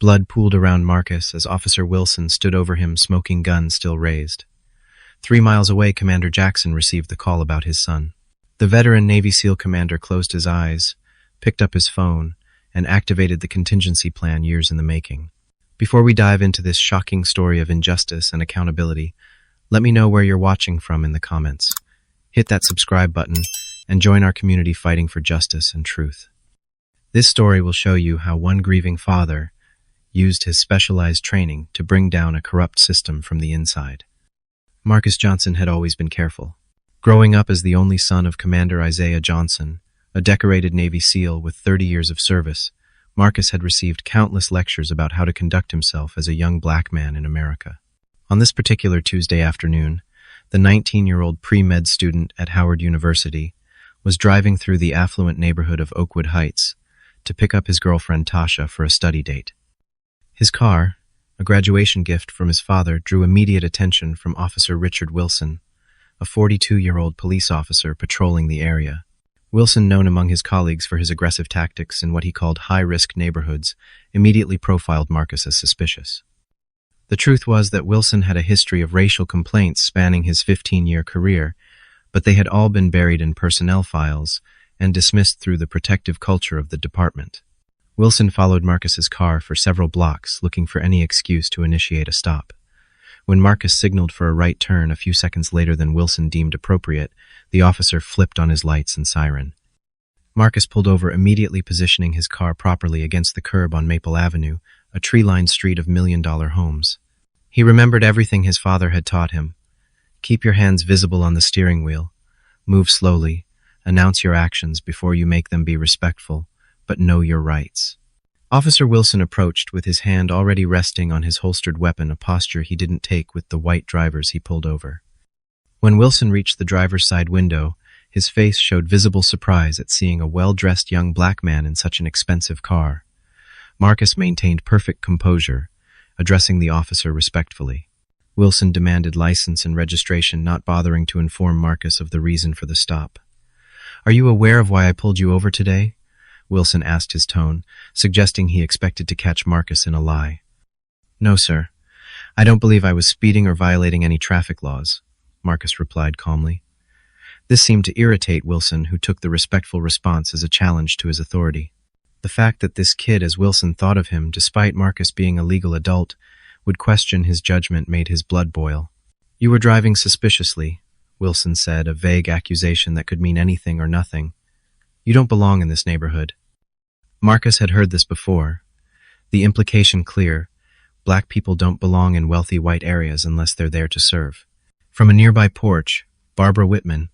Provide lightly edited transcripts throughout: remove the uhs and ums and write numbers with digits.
Blood pooled around Marcus as Officer Wilson stood over him, smoking gun still raised. 3 miles away, Commander Jackson received the call about his son. The veteran Navy SEAL commander closed his eyes, picked up his phone, and activated the contingency plan years in the making. Before we dive into this shocking story of injustice and accountability, let me know where you're watching from in the comments. Hit that subscribe button and join our community fighting for justice and truth. This story will show you how one grieving father used his specialized training to bring down a corrupt system from the inside. Marcus Johnson had always been careful. Growing up as the only son of Commander Isaiah Johnson, a decorated Navy SEAL with 30 years of service, Marcus had received countless lectures about how to conduct himself as a young black man in America. On this particular Tuesday afternoon, the 19-year-old pre-med student at Howard University was driving through the affluent neighborhood of Oakwood Heights to pick up his girlfriend Tasha for a study date. His car, a graduation gift from his father, drew immediate attention from Officer Richard Wilson, a 42-year-old police officer patrolling the area. Wilson, known among his colleagues for his aggressive tactics in what he called high-risk neighborhoods, immediately profiled Marcus as suspicious. The truth was that Wilson had a history of racial complaints spanning his 15-year career, but they had all been buried in personnel files and dismissed through the protective culture of the department. Wilson followed Marcus's car for several blocks, looking for any excuse to initiate a stop. When Marcus signaled for a right turn a few seconds later than Wilson deemed appropriate, the officer flipped on his lights and siren. Marcus pulled over, immediately positioning his car properly against the curb on Maple Avenue, a tree-lined street of million-dollar homes. He remembered everything his father had taught him. Keep your hands visible on the steering wheel. Move slowly. Announce your actions before you make them be respectful, but know your rights. Officer Wilson approached with his hand already resting on his holstered weapon, a posture he didn't take with the white drivers he pulled over. When Wilson reached the driver's side window, his face showed visible surprise at seeing a well-dressed young black man in such an expensive car. Marcus maintained perfect composure, addressing the officer respectfully. Wilson demanded license and registration, not bothering to inform Marcus of the reason for the stop. "Are you aware of why I pulled you over today?" Wilson asked, his tone suggesting he expected to catch Marcus in a lie. "No, sir. I don't believe I was speeding or violating any traffic laws," Marcus replied calmly. This seemed to irritate Wilson, who took the respectful response as a challenge to his authority. The fact that this kid, as Wilson thought of him, despite Marcus being a legal adult, would question his judgment made his blood boil. "You were driving suspiciously," Wilson said, a vague accusation that could mean anything or nothing. "You don't belong in this neighborhood." Marcus had heard this before. The implication clear: black people don't belong in wealthy white areas unless they're there to serve. From a nearby porch, Barbara Whitman,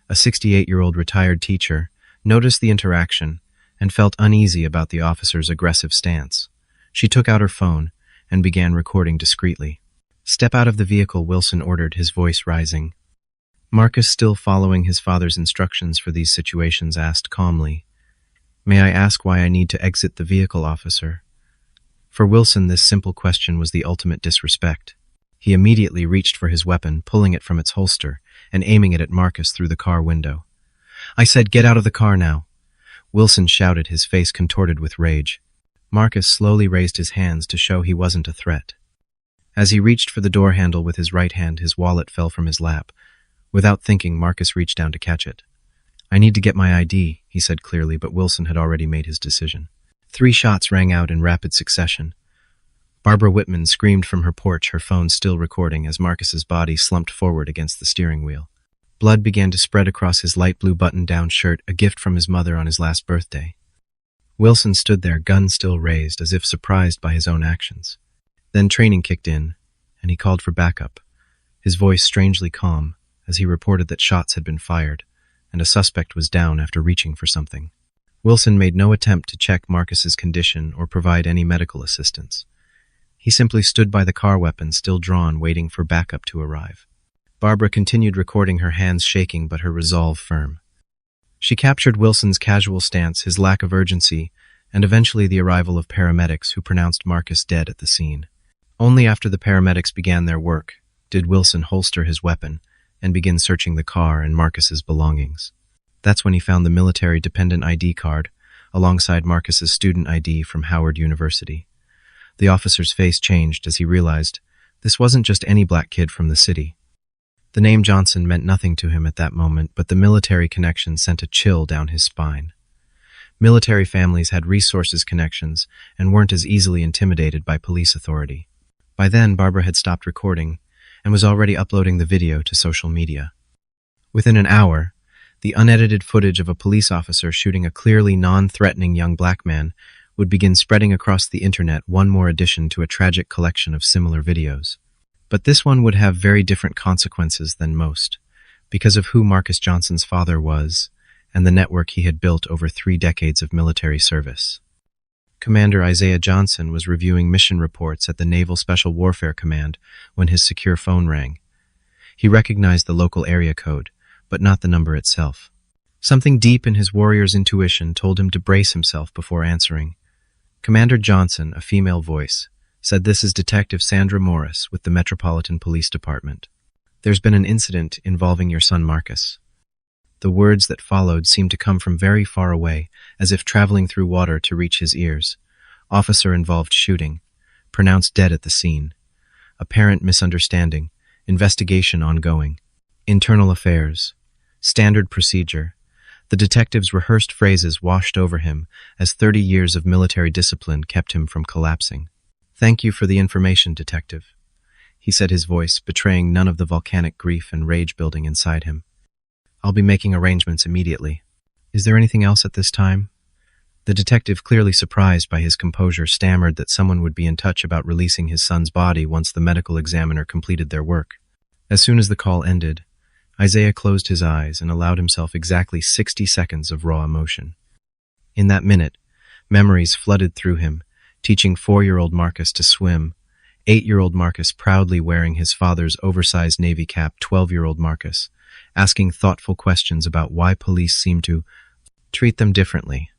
a 68-year-old retired teacher, noticed the interaction and felt uneasy about the officer's aggressive stance. She took out her phone and began recording discreetly. "Step out of the vehicle," Wilson ordered, his voice rising. Marcus, still following his father's instructions for these situations, asked calmly, "May I ask why I need to exit the vehicle, officer?" For Wilson, this simple question was the ultimate disrespect. He immediately reached for his weapon, pulling it from its holster and aiming it at Marcus through the car window. "I said get out of the car now!" Wilson shouted, his face contorted with rage. Marcus slowly raised his hands to show he wasn't a threat. As he reached for the door handle with his right hand, his wallet fell from his lap. Without thinking, Marcus reached down to catch it. "I need to get my ID," he said clearly, but Wilson had already made his decision. 3 shots rang out in rapid succession. Barbara Whitman screamed from her porch, her phone still recording, as Marcus's body slumped forward against the steering wheel. Blood began to spread across his light blue button-down shirt, a gift from his mother on his last birthday. Wilson stood there, gun still raised, as if surprised by his own actions. Then training kicked in, and he called for backup, his voice strangely calm, as he reported that shots had been fired, and a suspect was down after reaching for something. Wilson made no attempt to check Marcus's condition or provide any medical assistance. He simply stood by the car weapon still drawn, waiting for backup to arrive. Barbara continued recording, her hands shaking but her resolve firm. She captured Wilson's casual stance, his lack of urgency, and eventually the arrival of paramedics who pronounced Marcus dead at the scene. Only after the paramedics began their work did Wilson holster his weapon and begin searching the car and Marcus's belongings. That's when he found the military dependent ID card alongside Marcus's student ID from Howard University. The officer's face changed as he realized this wasn't just any black kid from the city. The name Johnson meant nothing to him at that moment, but the military connection sent a chill down his spine. Military families had resources connections and weren't as easily intimidated by police authority. By then, Barbara had stopped recording and was already uploading the video to social media. Within an hour, the unedited footage of a police officer shooting a clearly non-threatening young black man would begin spreading across the internet, one more addition to a tragic collection of similar videos. But this one would have very different consequences than most, because of who Marcus Johnson's father was and the network he had built over 3 decades of military service. Commander Isaiah Johnson was reviewing mission reports at the Naval Special Warfare Command when his secure phone rang. He recognized the local area code, but not the number itself. Something deep in his warrior's intuition told him to brace himself before answering. Commander Johnson, a female voice, said, "This is Detective Sandra Morris with the Metropolitan Police Department. There's been an incident involving your son Marcus." The words that followed seemed to come from very far away, as if traveling through water to reach his ears. Officer involved shooting. Pronounced dead at the scene. Apparent misunderstanding. Investigation ongoing. Internal affairs. Standard procedure. The detective's rehearsed phrases washed over him as 30 years of military discipline kept him from collapsing. "Thank you for the information, Detective," he said, his voice betraying none of the volcanic grief and rage building inside him. "I'll be making arrangements immediately. Is there anything else at this time?" The detective, clearly surprised by his composure, stammered that someone would be in touch about releasing his son's body once the medical examiner completed their work. As soon as the call ended, Isaiah closed his eyes and allowed himself exactly 60 seconds of raw emotion. In that minute, memories flooded through him, teaching 4-year-old Marcus to swim, 8-year-old Marcus proudly wearing his father's oversized Navy cap, 12-year-old Marcus asking thoughtful questions about why police seem to treat them differently,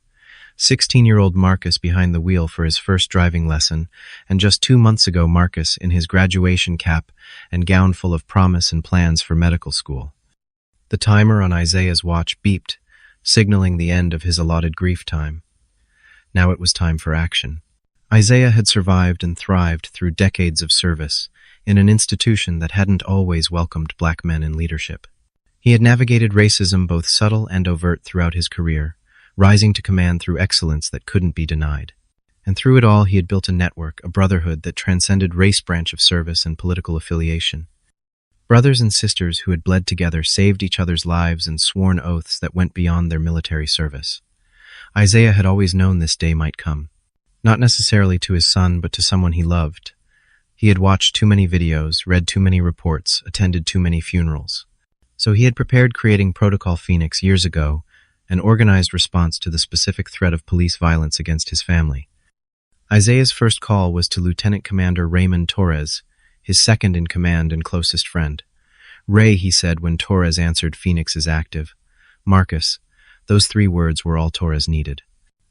16-year-old Marcus behind the wheel for his first driving lesson, and just 2 months ago Marcus in his graduation cap and gown full of promise and plans for medical school. The timer on Isaiah's watch beeped, signaling the end of his allotted grief time. Now it was time for action. Isaiah had survived and thrived through decades of service in an institution that hadn't always welcomed black men in leadership. He had navigated racism both subtle and overt throughout his career, rising to command through excellence that couldn't be denied. And through it all, he had built a network, a brotherhood that transcended race branch of service and political affiliation. Brothers and sisters who had bled together, saved each other's lives, and sworn oaths that went beyond their military service. Isaiah had always known this day might come. Not necessarily to his son, but to someone he loved. He had watched too many videos, read too many reports, attended too many funerals. So he had prepared creating Protocol Phoenix years ago, an organized response to the specific threat of police violence against his family. Isaiah's first call was to Lieutenant Commander Raymond Torres, his second in command and closest friend. "Ray," he said when Torres answered, "Phoenix is active." "Marcus." Those 3 words were all Torres needed.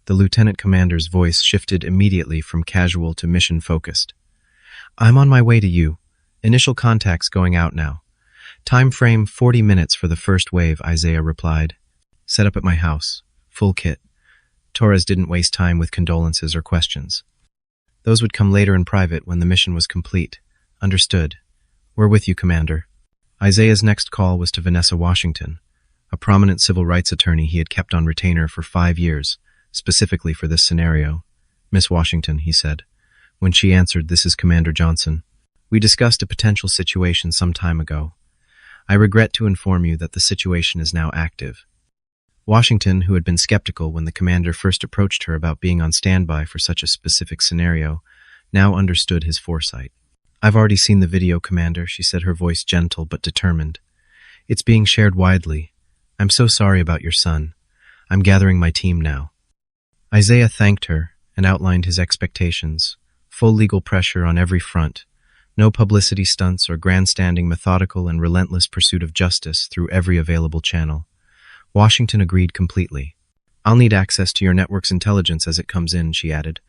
The lieutenant commander's voice shifted immediately from casual to mission-focused. "I'm on my way to you. Initial contacts going out now. Time frame 40 minutes for the first wave," Isaiah replied. "Set up at my house. Full kit." Torres didn't waste time with condolences or questions. Those would come later in private when the mission was complete. "Understood. We're with you, Commander." Isaiah's next call was to Vanessa Washington, a prominent civil rights attorney he had kept on retainer for 5 years, specifically for this scenario. "Miss Washington," he said. When she answered, "This is Commander Johnson. We discussed a potential situation some time ago. I regret to inform you that the situation is now active." Washington, who had been skeptical when the commander first approached her about being on standby for such a specific scenario, now understood his foresight. "I've already seen the video, Commander," she said, her voice gentle but determined. "It's being shared widely. I'm so sorry about your son. I'm gathering my team now." Isaiah thanked her and outlined his expectations. Full legal pressure on every front. No publicity stunts or grandstanding, methodical and relentless pursuit of justice through every available channel. Washington agreed completely. "I'll need access to your network's intelligence as it comes in," she added.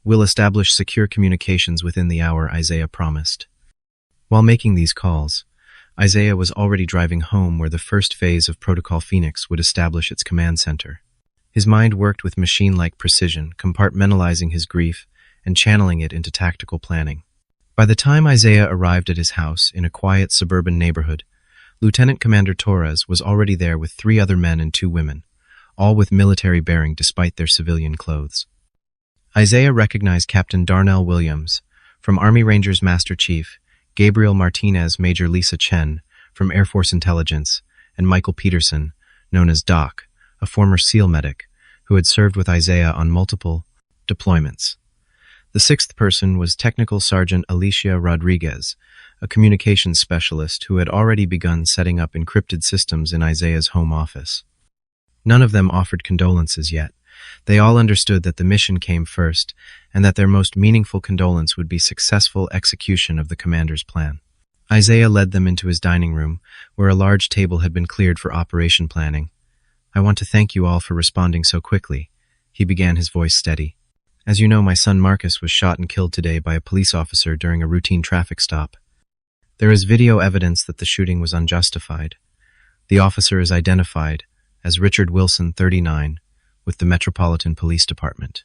"We'll establish secure communications within the hour," Isaiah promised. While making these calls, Isaiah was already driving home where the first phase of Protocol Phoenix would establish its command center. His mind worked with machine-like precision, compartmentalizing his grief and channeling it into tactical planning. By the time Isaiah arrived at his house in a quiet suburban neighborhood, Lieutenant Commander Torres was already there with 3 other men and 2 women, all with military bearing despite their civilian clothes. Isaiah recognized Captain Darnell Williams from Army Rangers Master Chief, Gabriel Martinez, Major Lisa Chen from Air Force Intelligence, and Michael Peterson, known as Doc, a former SEAL medic who had served with Isaiah on multiple deployments. The 6th person was Technical Sergeant Alicia Rodriguez, a communications specialist who had already begun setting up encrypted systems in Isaiah's home office. None of them offered condolences yet. They all understood that the mission came first, and that their most meaningful condolence would be successful execution of the commander's plan. Isaiah led them into his dining room, where a large table had been cleared for operation planning. "I want to thank you all for responding so quickly," he began, his voice steady. "As you know, my son Marcus was shot and killed today by a police officer during a routine traffic stop. There is video evidence that the shooting was unjustified. The officer is identified as Richard Wilson, 39, with the Metropolitan Police Department."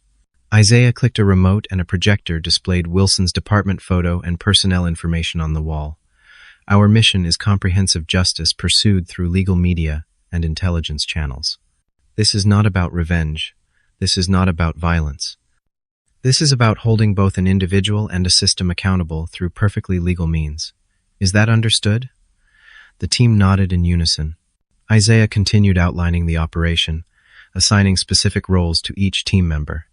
Isaiah clicked a remote, and a projector displayed Wilson's department photo and personnel information on the wall. "Our mission is comprehensive justice pursued through legal media and intelligence channels. This is not about revenge. This is not about violence. This is about holding both an individual and a system accountable through perfectly legal means. Is that understood?" The team nodded in unison. Isaiah continued outlining the operation, assigning specific roles to each team member.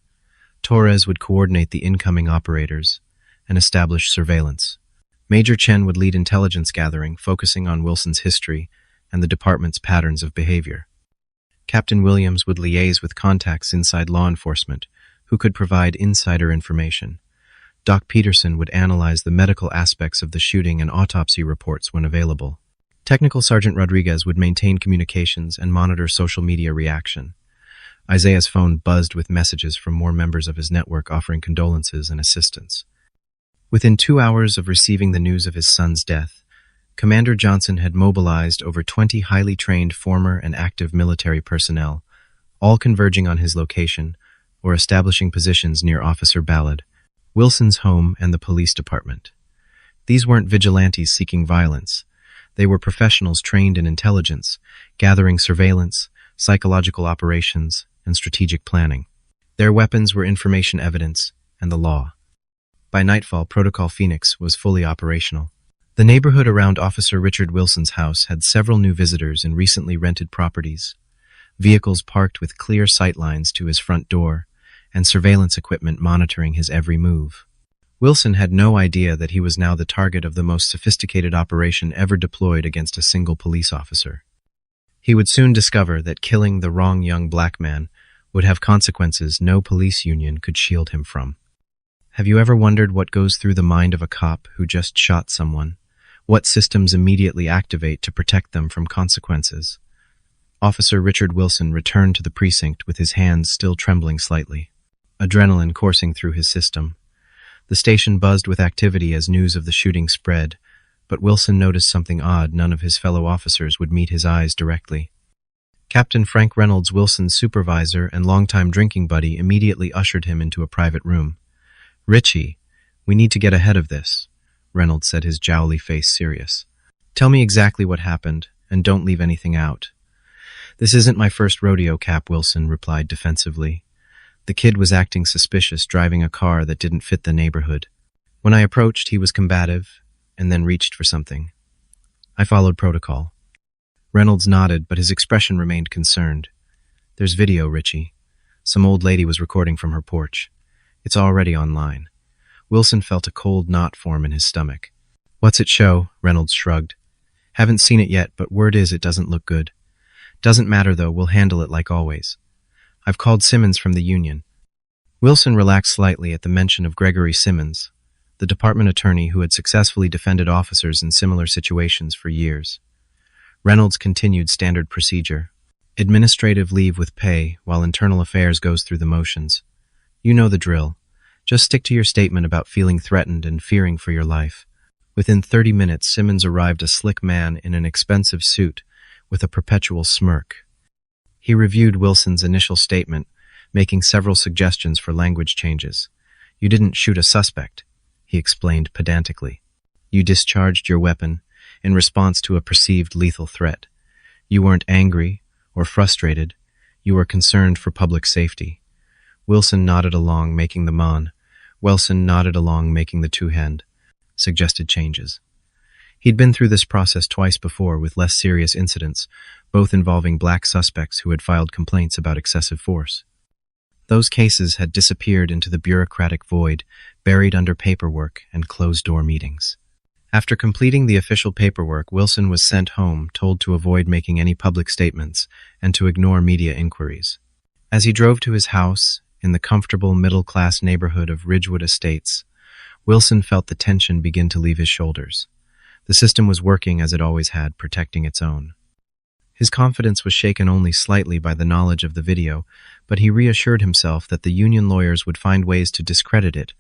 Torres would coordinate the incoming operators and establish surveillance. Major Chen would lead intelligence gathering, focusing on Wilson's history and the department's patterns of behavior. Captain Williams would liaise with contacts inside law enforcement, who could provide insider information. Doc Peterson would analyze the medical aspects of the shooting and autopsy reports when available. Technical Sergeant Rodriguez would maintain communications and monitor social media reaction. Isaiah's phone buzzed with messages from more members of his network offering condolences and assistance. Within 2 hours of receiving the news of his son's death, Commander Johnson had mobilized over 20 highly trained former and active military personnel, all converging on his location or establishing positions near Officer Ballard, Wilson's home, and the police department. These weren't vigilantes seeking violence. They were professionals trained in intelligence, gathering surveillance, psychological operations, and strategic planning. Their weapons were information evidence and the law. By nightfall, Protocol Phoenix was fully operational. The neighborhood around Officer Richard Wilson's house had several new visitors in recently rented properties, vehicles parked with clear sightlines to his front door, and surveillance equipment monitoring his every move. Wilson had no idea that he was now the target of the most sophisticated operation ever deployed against a single police officer. He would soon discover that killing the wrong young black man would have consequences no police union could shield him from. Have you ever wondered what goes through the mind of a cop who just shot someone? What systems immediately activate to protect them from consequences? Officer Richard Wilson returned to the precinct with his hands still trembling slightly, adrenaline coursing through his system. The station buzzed with activity as news of the shooting spread, but Wilson noticed something odd. None of his fellow officers would meet his eyes directly. Captain Frank Reynolds, Wilson's supervisor and longtime drinking buddy, immediately ushered him into a private room. "Richie, we need to get ahead of this," Reynolds said, his jowly face serious. "Tell me exactly what happened, and don't leave anything out." "This isn't my first rodeo, Cap," Wilson replied defensively. "The kid was acting suspicious, driving a car that didn't fit the neighborhood. When I approached, he was combative, and then reached for something. I followed protocol." Reynolds nodded, but his expression remained concerned. "There's video, Richie. Some old lady was recording from her porch. It's already online." Wilson felt a cold knot form in his stomach. "What's it show?" Reynolds shrugged. "Haven't seen it yet, but word is it doesn't look good. Doesn't matter, though. We'll handle it like always. I've called Simmons from the union." Wilson relaxed slightly at the mention of Gregory Simmons, the department attorney who had successfully defended officers in similar situations for years. Reynolds continued standard procedure. Administrative leave with pay while internal affairs goes through the motions. You know the drill. Just stick to your statement about feeling threatened and fearing for your life. Within 30 minutes, Simmons arrived, a slick man in an expensive suit with a perpetual smirk. He reviewed Wilson's initial statement, making several suggestions for language changes. You didn't shoot a suspect, he explained pedantically. You discharged your weapon in response to a perceived lethal threat. You weren't angry or frustrated. You were concerned for public safety. Wilson nodded along, making the mon. Wilson nodded along, making the two-hand. Suggested changes. He'd been through this process twice before with less serious incidents, both involving black suspects who had filed complaints about excessive force. Those cases had disappeared into the bureaucratic void, buried under paperwork and closed-door meetings. After completing the official paperwork, Wilson was sent home, told to avoid making any public statements and to ignore media inquiries. As he drove to his house in the comfortable middle-class neighborhood of Ridgewood Estates, Wilson felt the tension begin to leave his shoulders. The system was working as it always had, protecting its own. His confidence was shaken only slightly by the knowledge of the video, but he reassured himself that the union lawyers would find ways to discredit it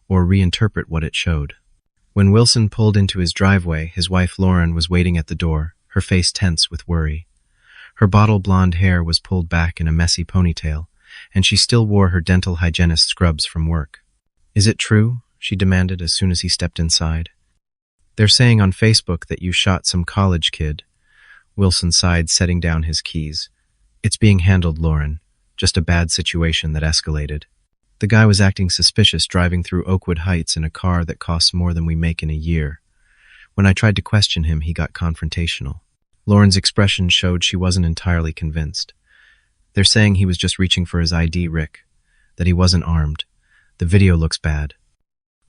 or reinterpret what it showed. When Wilson pulled into his driveway, his wife Lauren was waiting at the door, her face tense with worry. Her bottle blonde hair was pulled back in a messy ponytail, and she still wore her dental hygienist scrubs from work. "Is it true?" she demanded as soon as he stepped inside. "They're saying on Facebook that you shot some college kid." Wilson sighed, setting down his keys. "It's being handled, Lauren. Just a bad situation that escalated. The guy was acting suspicious, driving through Oakwood Heights in a car that costs more than we make in a year. When I tried to question him, he got confrontational." Lauren's expression showed she wasn't entirely convinced. "They're saying he was just reaching for his ID, Rick. That he wasn't armed. The video looks bad."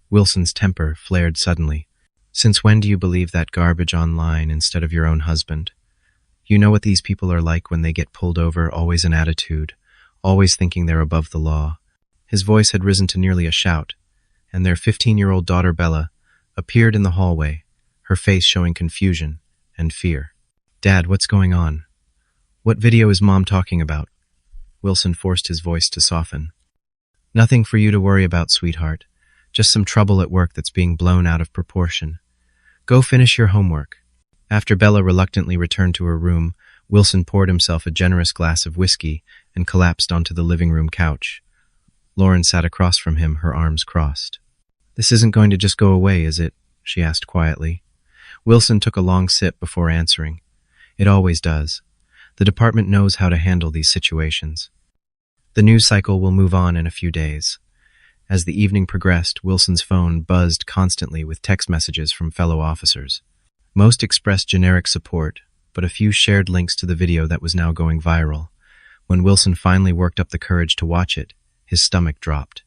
Wilson's temper flared suddenly. "Since when do you believe that garbage online instead of your own husband? You know what these people are like when they get pulled over, always an attitude, always thinking they're above the law." His voice had risen to nearly a shout, and their 15-year-old daughter Bella appeared in the hallway, her face showing confusion and fear. "Dad, what's going on? What video is Mom talking about?" Wilson forced his voice to soften. "Nothing for you to worry about, sweetheart. Just some trouble at work that's being blown out of proportion. Go finish your homework." After Bella reluctantly returned to her room, Wilson poured himself a generous glass of whiskey and collapsed onto the living room couch. Lauren sat across from him, her arms crossed. "This isn't going to just go away, is it?" she asked quietly. Wilson took a long sip before answering. "It always does. The department knows how to handle these situations. The news cycle will move on in a few days." As the evening progressed, Wilson's phone buzzed constantly with text messages from fellow officers. Most expressed generic support, but a few shared links to the video that was now going viral. When Wilson finally worked up the courage to watch it, his stomach dropped.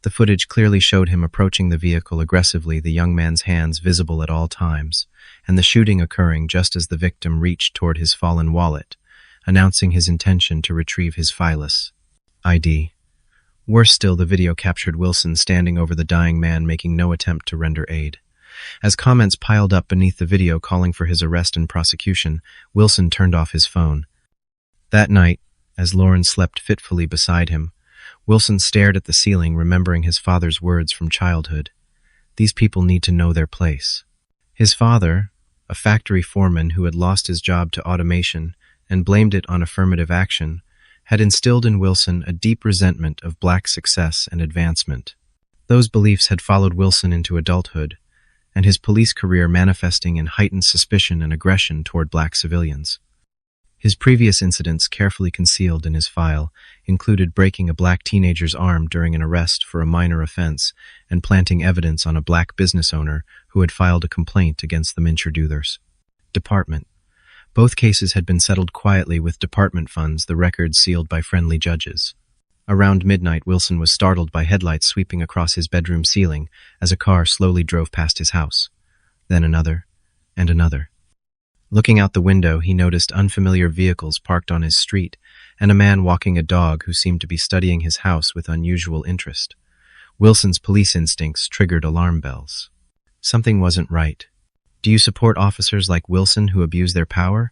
The footage clearly showed him approaching the vehicle aggressively, the young man's hands visible at all times, and the shooting occurring just as the victim reached toward his fallen wallet, announcing his intention to retrieve his phyllis ID. Worse still, the video captured Wilson standing over the dying man, making no attempt to render aid. As comments piled up beneath the video calling for his arrest and prosecution, Wilson turned off his phone. That night, as Lauren slept fitfully beside him, Wilson stared at the ceiling, remembering his father's words from childhood. These people need to know their place. His father, a factory foreman who had lost his job to automation and blamed it on affirmative action, had instilled in Wilson a deep resentment of black success and advancement. Those beliefs had followed Wilson into adulthood, and his police career manifesting in heightened suspicion and aggression toward black civilians. His previous incidents, carefully concealed in his file, included breaking a black teenager's arm during an arrest for a minor offense and planting evidence on a black business owner who had filed a complaint against the Mincherdoothers. Department. Both cases had been settled quietly with department funds, the records sealed by friendly judges. Around midnight, Wilson was startled by headlights sweeping across his bedroom ceiling as a car slowly drove past his house. Then another, and another. Looking out the window, he noticed unfamiliar vehicles parked on his street and a man walking a dog who seemed to be studying his house with unusual interest. Wilson's police instincts triggered alarm bells. Something wasn't right. Do you support officers like Wilson who abuse their power,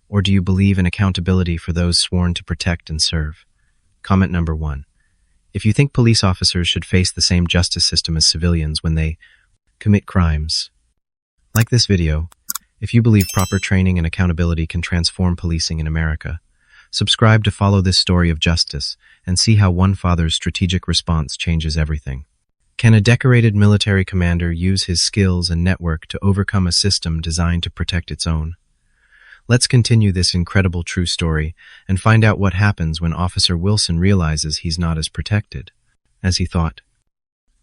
or do you believe in accountability for those sworn to protect and serve? Comment number 1. If you think police officers should face the same justice system as civilians when they commit crimes, like this video. If you believe proper training and accountability can transform policing in America, subscribe to follow this story of justice and see how one father's strategic response changes everything. Can a decorated military commander use his skills and network to overcome a system designed to protect its own? Let's continue this incredible true story and find out what happens when Officer Wilson realizes he's not as protected as he thought.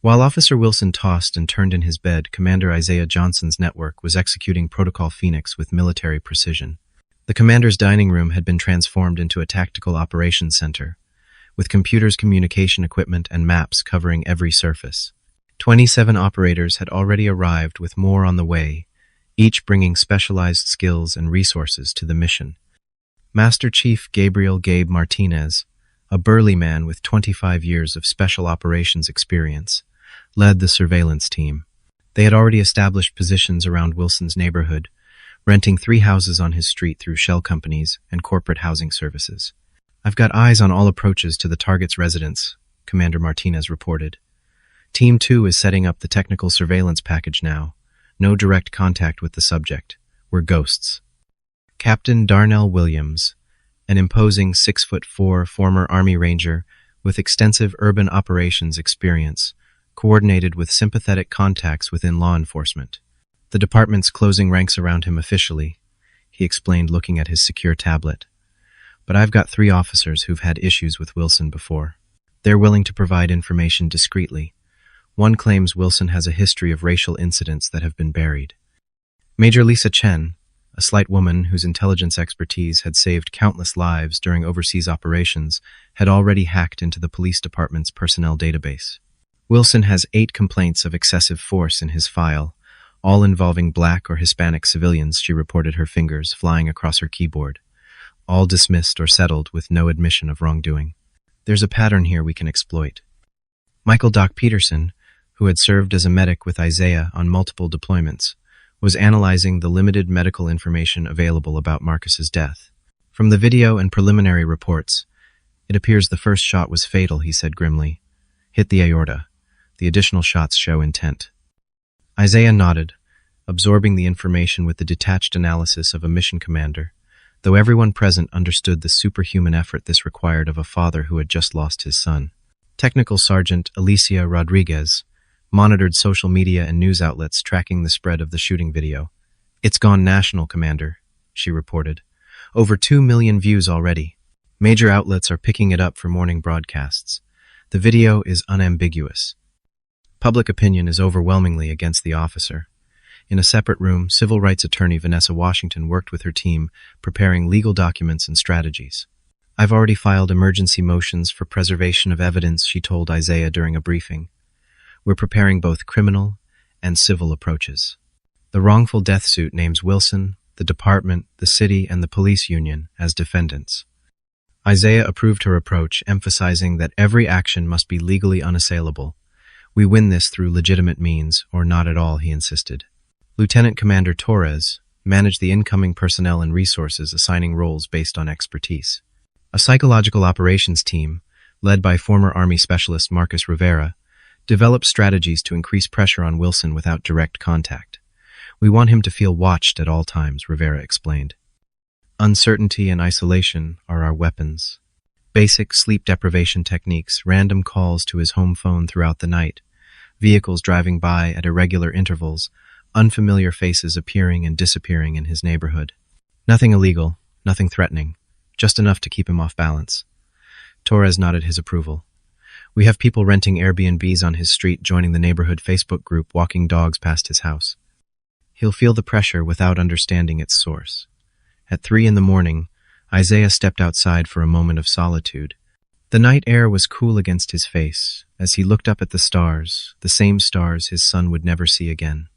While Officer Wilson tossed and turned in his bed, Commander Isaiah Johnson's network was executing Protocol Phoenix with military precision. The commander's dining room had been transformed into a tactical operations center, with computers, communication equipment, and maps covering every surface. 27 operators had already arrived, with more on the way, each bringing specialized skills and resources to the mission. Master Chief Gabriel "Gabe" Martinez, a burly man with 25 years of special operations experience, led the surveillance team. They had already established positions around Wilson's neighborhood, renting 3 houses on his street through shell companies and corporate housing services. "I've got eyes on all approaches to the target's residence," Commander Martinez reported. "Team 2 is setting up the technical surveillance package now. No direct contact with the subject. We're ghosts." Captain Darnell Williams, an imposing 6'4" former Army Ranger with extensive urban operations experience, coordinated with sympathetic contacts within law enforcement. "The department's closing ranks around him officially," he explained, looking at his secure tablet. "But I've got 3 officers who've had issues with Wilson before. They're willing to provide information discreetly. One claims Wilson has a history of racial incidents that have been buried." Major Lisa Chen, a slight woman whose intelligence expertise had saved countless lives during overseas operations, had already hacked into the police department's personnel database. "Wilson has 8 complaints of excessive force in his file, all involving Black or Hispanic civilians," she reported, her fingers flying across her keyboard. "All dismissed or settled with no admission of wrongdoing. There's a pattern here we can exploit." Michael "Doc" Peterson, who had served as a medic with Isaiah on multiple deployments, was analyzing the limited medical information available about Marcus's death. "From the video and preliminary reports, it appears the first shot was fatal," he said grimly. "Hit the aorta. The additional shots show intent." Isaiah nodded, absorbing the information with the detached analysis of a mission commander, though everyone present understood the superhuman effort this required of a father who had just lost his son. Technical Sergeant Alicia Rodriguez monitored social media and news outlets tracking the spread of the shooting video. "It's gone national, Commander," she reported. "Over 2 million views already. Major outlets are picking it up for morning broadcasts. The video is unambiguous. Public opinion is overwhelmingly against the officer." In a separate room, civil rights attorney Vanessa Washington worked with her team, preparing legal documents and strategies. "I've already filed emergency motions for preservation of evidence," she told Isaiah during a briefing. "We're preparing both criminal and civil approaches. The wrongful death suit names Wilson, the department, the city, and the police union as defendants." Isaiah approved her approach, emphasizing that every action must be legally unassailable. "We win this through legitimate means, or not at all," he insisted. Lieutenant Commander Torres managed the incoming personnel and resources, assigning roles based on expertise. A psychological operations team, led by former Army Specialist Marcus Rivera, developed strategies to increase pressure on Wilson without direct contact. "We want him to feel watched at all times," Rivera explained. "Uncertainty and isolation are our weapons. Basic sleep deprivation techniques, random calls to his home phone throughout the night, vehicles driving by at irregular intervals, unfamiliar faces appearing and disappearing in his neighborhood. Nothing illegal, nothing threatening, just enough to keep him off balance." Torres nodded his approval. "We have people renting Airbnbs on his street, joining the neighborhood Facebook group, walking dogs past his house. He'll feel the pressure without understanding its source." At 3 a.m, Isaiah stepped outside for a moment of solitude. The night air was cool against his face as he looked up at the stars, the same stars his son would never see again.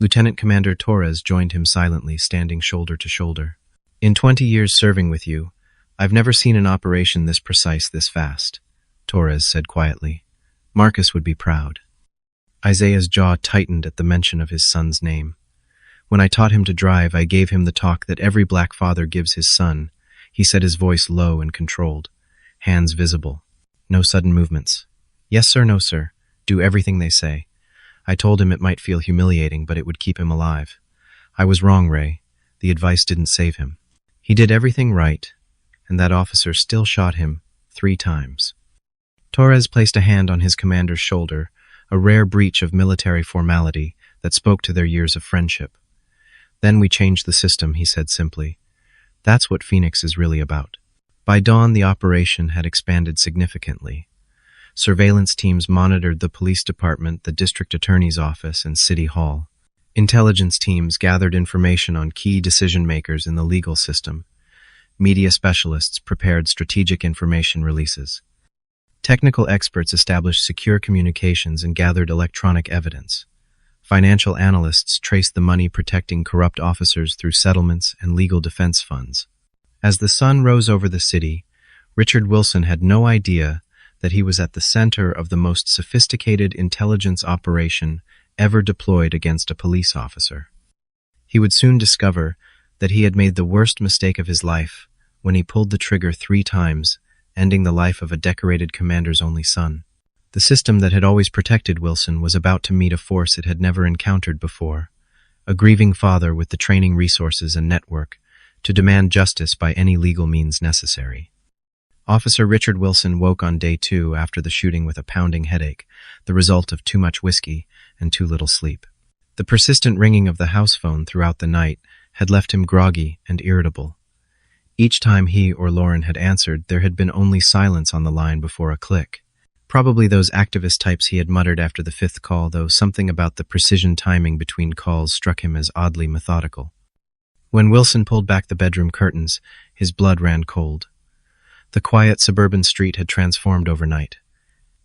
Lieutenant Commander Torres joined him silently, standing shoulder to shoulder. "In 20 years serving with you, I've never seen an operation this precise, this fast," Torres said quietly. "Marcus would be proud." Isaiah's jaw tightened at the mention of his son's name. "When I taught him to drive, I gave him the talk that every Black father gives his son," he said, his voice low and controlled, hands visible. "No sudden movements. Yes, sir, no, sir. Do everything they say. I told him it might feel humiliating, but it would keep him alive. I was wrong, Ray. The advice didn't save him. He did everything right, and that officer still shot him 3 times. Torres placed a hand on his commander's shoulder, a rare breach of military formality that spoke to their years of friendship. "Then we changed the system," he said simply. "That's what Phoenix is really about." By dawn, the operation had expanded significantly. Surveillance teams monitored the police department, the district attorney's office, and city hall. Intelligence teams gathered information on key decision-makers in the legal system. Media specialists prepared strategic information releases. Technical experts established secure communications and gathered electronic evidence. Financial analysts traced the money protecting corrupt officers through settlements and legal defense funds. As the sun rose over the city, Richard Wilson had no idea that he was at the center of the most sophisticated intelligence operation ever deployed against a police officer. He would soon discover that he had made the worst mistake of his life when he pulled the trigger 3 times, ending the life of a decorated commander's only son. The system that had always protected Wilson was about to meet a force it had never encountered before, a grieving father with the training resources and network to demand justice by any legal means necessary. Officer Richard Wilson woke on day 2 after the shooting with a pounding headache, the result of too much whiskey and too little sleep. The persistent ringing of the house phone throughout the night had left him groggy and irritable. Each time he or Lauren had answered, there had been only silence on the line before a click. Probably those activist types he had muttered after the 5th call, though something about the precision timing between calls struck him as oddly methodical. When Wilson pulled back the bedroom curtains, his blood ran cold. The quiet suburban street had transformed overnight.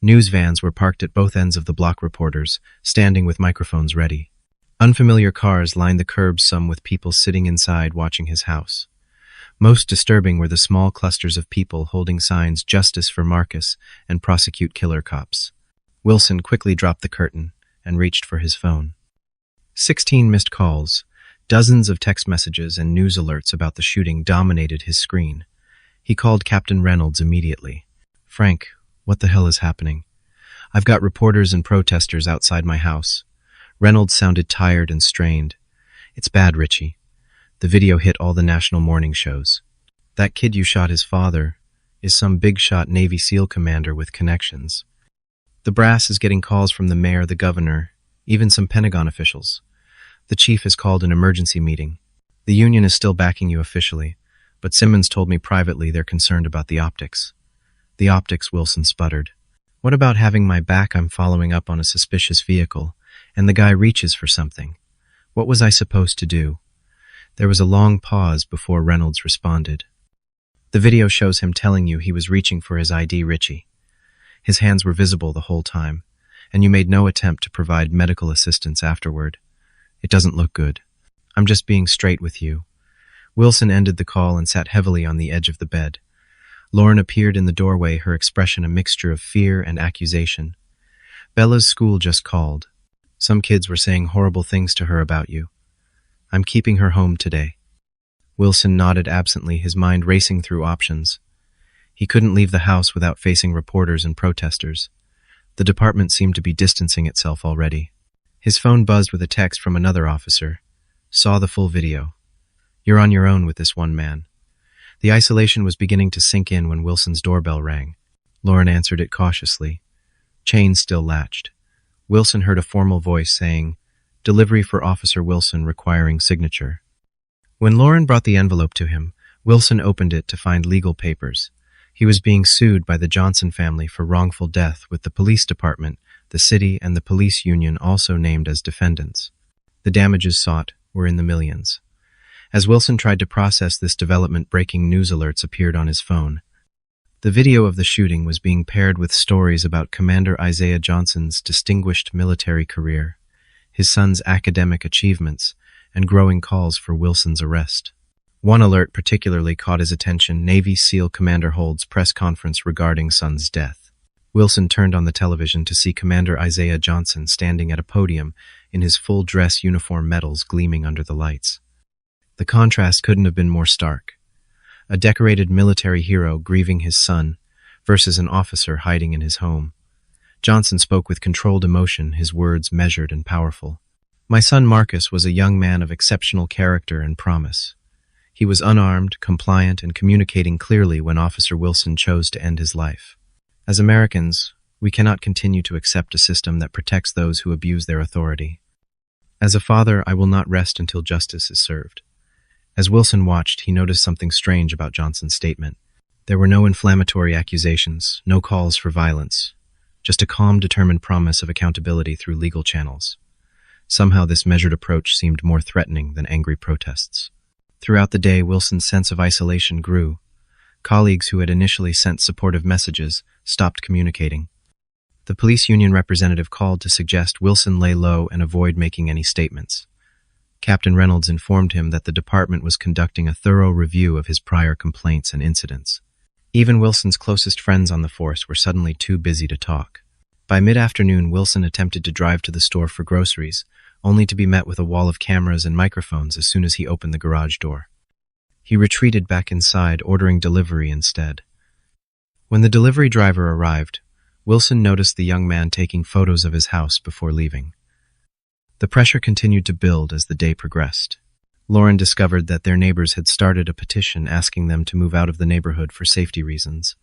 News vans were parked at both ends of the block, reporters standing with microphones ready. Unfamiliar cars lined the curbs, some with people sitting inside watching his house. Most disturbing were the small clusters of people holding signs "Justice for Marcus" and "Prosecute Killer Cops." Wilson quickly dropped the curtain and reached for his phone. 16 missed calls, dozens of text messages and news alerts about the shooting dominated his screen. He called Captain Reynolds immediately. "Frank, what the hell is happening? I've got reporters and protesters outside my house." Reynolds sounded tired and strained. "It's bad, Richie. The video hit all the national morning shows. That kid you shot, his father, is some big-shot Navy SEAL commander with connections. The brass is getting calls from the mayor, the governor, even some Pentagon officials. The chief has called an emergency meeting. The union is still backing you officially, but Simmons told me privately they're concerned about the optics." "The optics," Wilson sputtered. "What about having my back? I'm following up on a suspicious vehicle, and the guy reaches for something. What was I supposed to do?" There was a long pause before Reynolds responded. "The video shows him telling you he was reaching for his ID, Richie. His hands were visible the whole time, and you made no attempt to provide medical assistance afterward. It doesn't look good. I'm just being straight with you." Wilson ended the call and sat heavily on the edge of the bed. Lauren appeared in the doorway, her expression a mixture of fear and accusation. "Bella's school just called. Some kids were saying horrible things to her about you. I'm keeping her home today." Wilson nodded absently, his mind racing through options. He couldn't leave the house without facing reporters and protesters. The department seemed to be distancing itself already. His phone buzzed with a text from another officer. "Saw the full video. You're on your own with this one man." The isolation was beginning to sink in when Wilson's doorbell rang. Lauren answered it cautiously. Chain still latched. Wilson heard a formal voice saying, "Delivery for Officer Wilson requiring signature." When Lauren brought the envelope to him, Wilson opened it to find legal papers. He was being sued by the Johnson family for wrongful death, with the police department, the city, and the police union also named as defendants. The damages sought were in the millions. As Wilson tried to process this development, breaking news alerts appeared on his phone. The video of the shooting was being paired with stories about Commander Isaiah Johnson's distinguished military career, his son's academic achievements, and growing calls for Wilson's arrest. One alert particularly caught his attention: Navy SEAL Commander holds press conference regarding son's death. Wilson turned on the television to see Commander Isaiah Johnson standing at a podium in his full dress uniform, medals gleaming under the lights. The contrast couldn't have been more stark. A decorated military hero grieving his son versus an officer hiding in his home. Johnson spoke with controlled emotion, his words measured and powerful. "My son Marcus was a young man of exceptional character and promise. He was unarmed, compliant, and communicating clearly when Officer Wilson chose to end his life. As Americans, We cannot continue to accept a system that protects those who abuse their authority. As a father, I will not rest until justice is served. As Wilson watched, he noticed something strange about Johnson's statement. There were no inflammatory accusations, no calls for violence, just a calm, determined promise of accountability through legal channels. Somehow this measured approach seemed more threatening than angry protests. Throughout the day, Wilson's sense of isolation grew. Colleagues who had initially sent supportive messages stopped communicating. The police union representative called to suggest Wilson lay low and avoid making any statements. Captain Reynolds informed him that the department was conducting a thorough review of his prior complaints and incidents. Even Wilson's closest friends on the force were suddenly too busy to talk. By mid-afternoon, Wilson attempted to drive to the store for groceries, only to be met with a wall of cameras and microphones as soon as he opened the garage door. He retreated back inside, ordering delivery instead. When the delivery driver arrived, Wilson noticed the young man taking photos of his house before leaving. The pressure continued to build as the day progressed. Lauren discovered that their neighbors had started a petition asking them to move out of the neighborhood for safety reasons.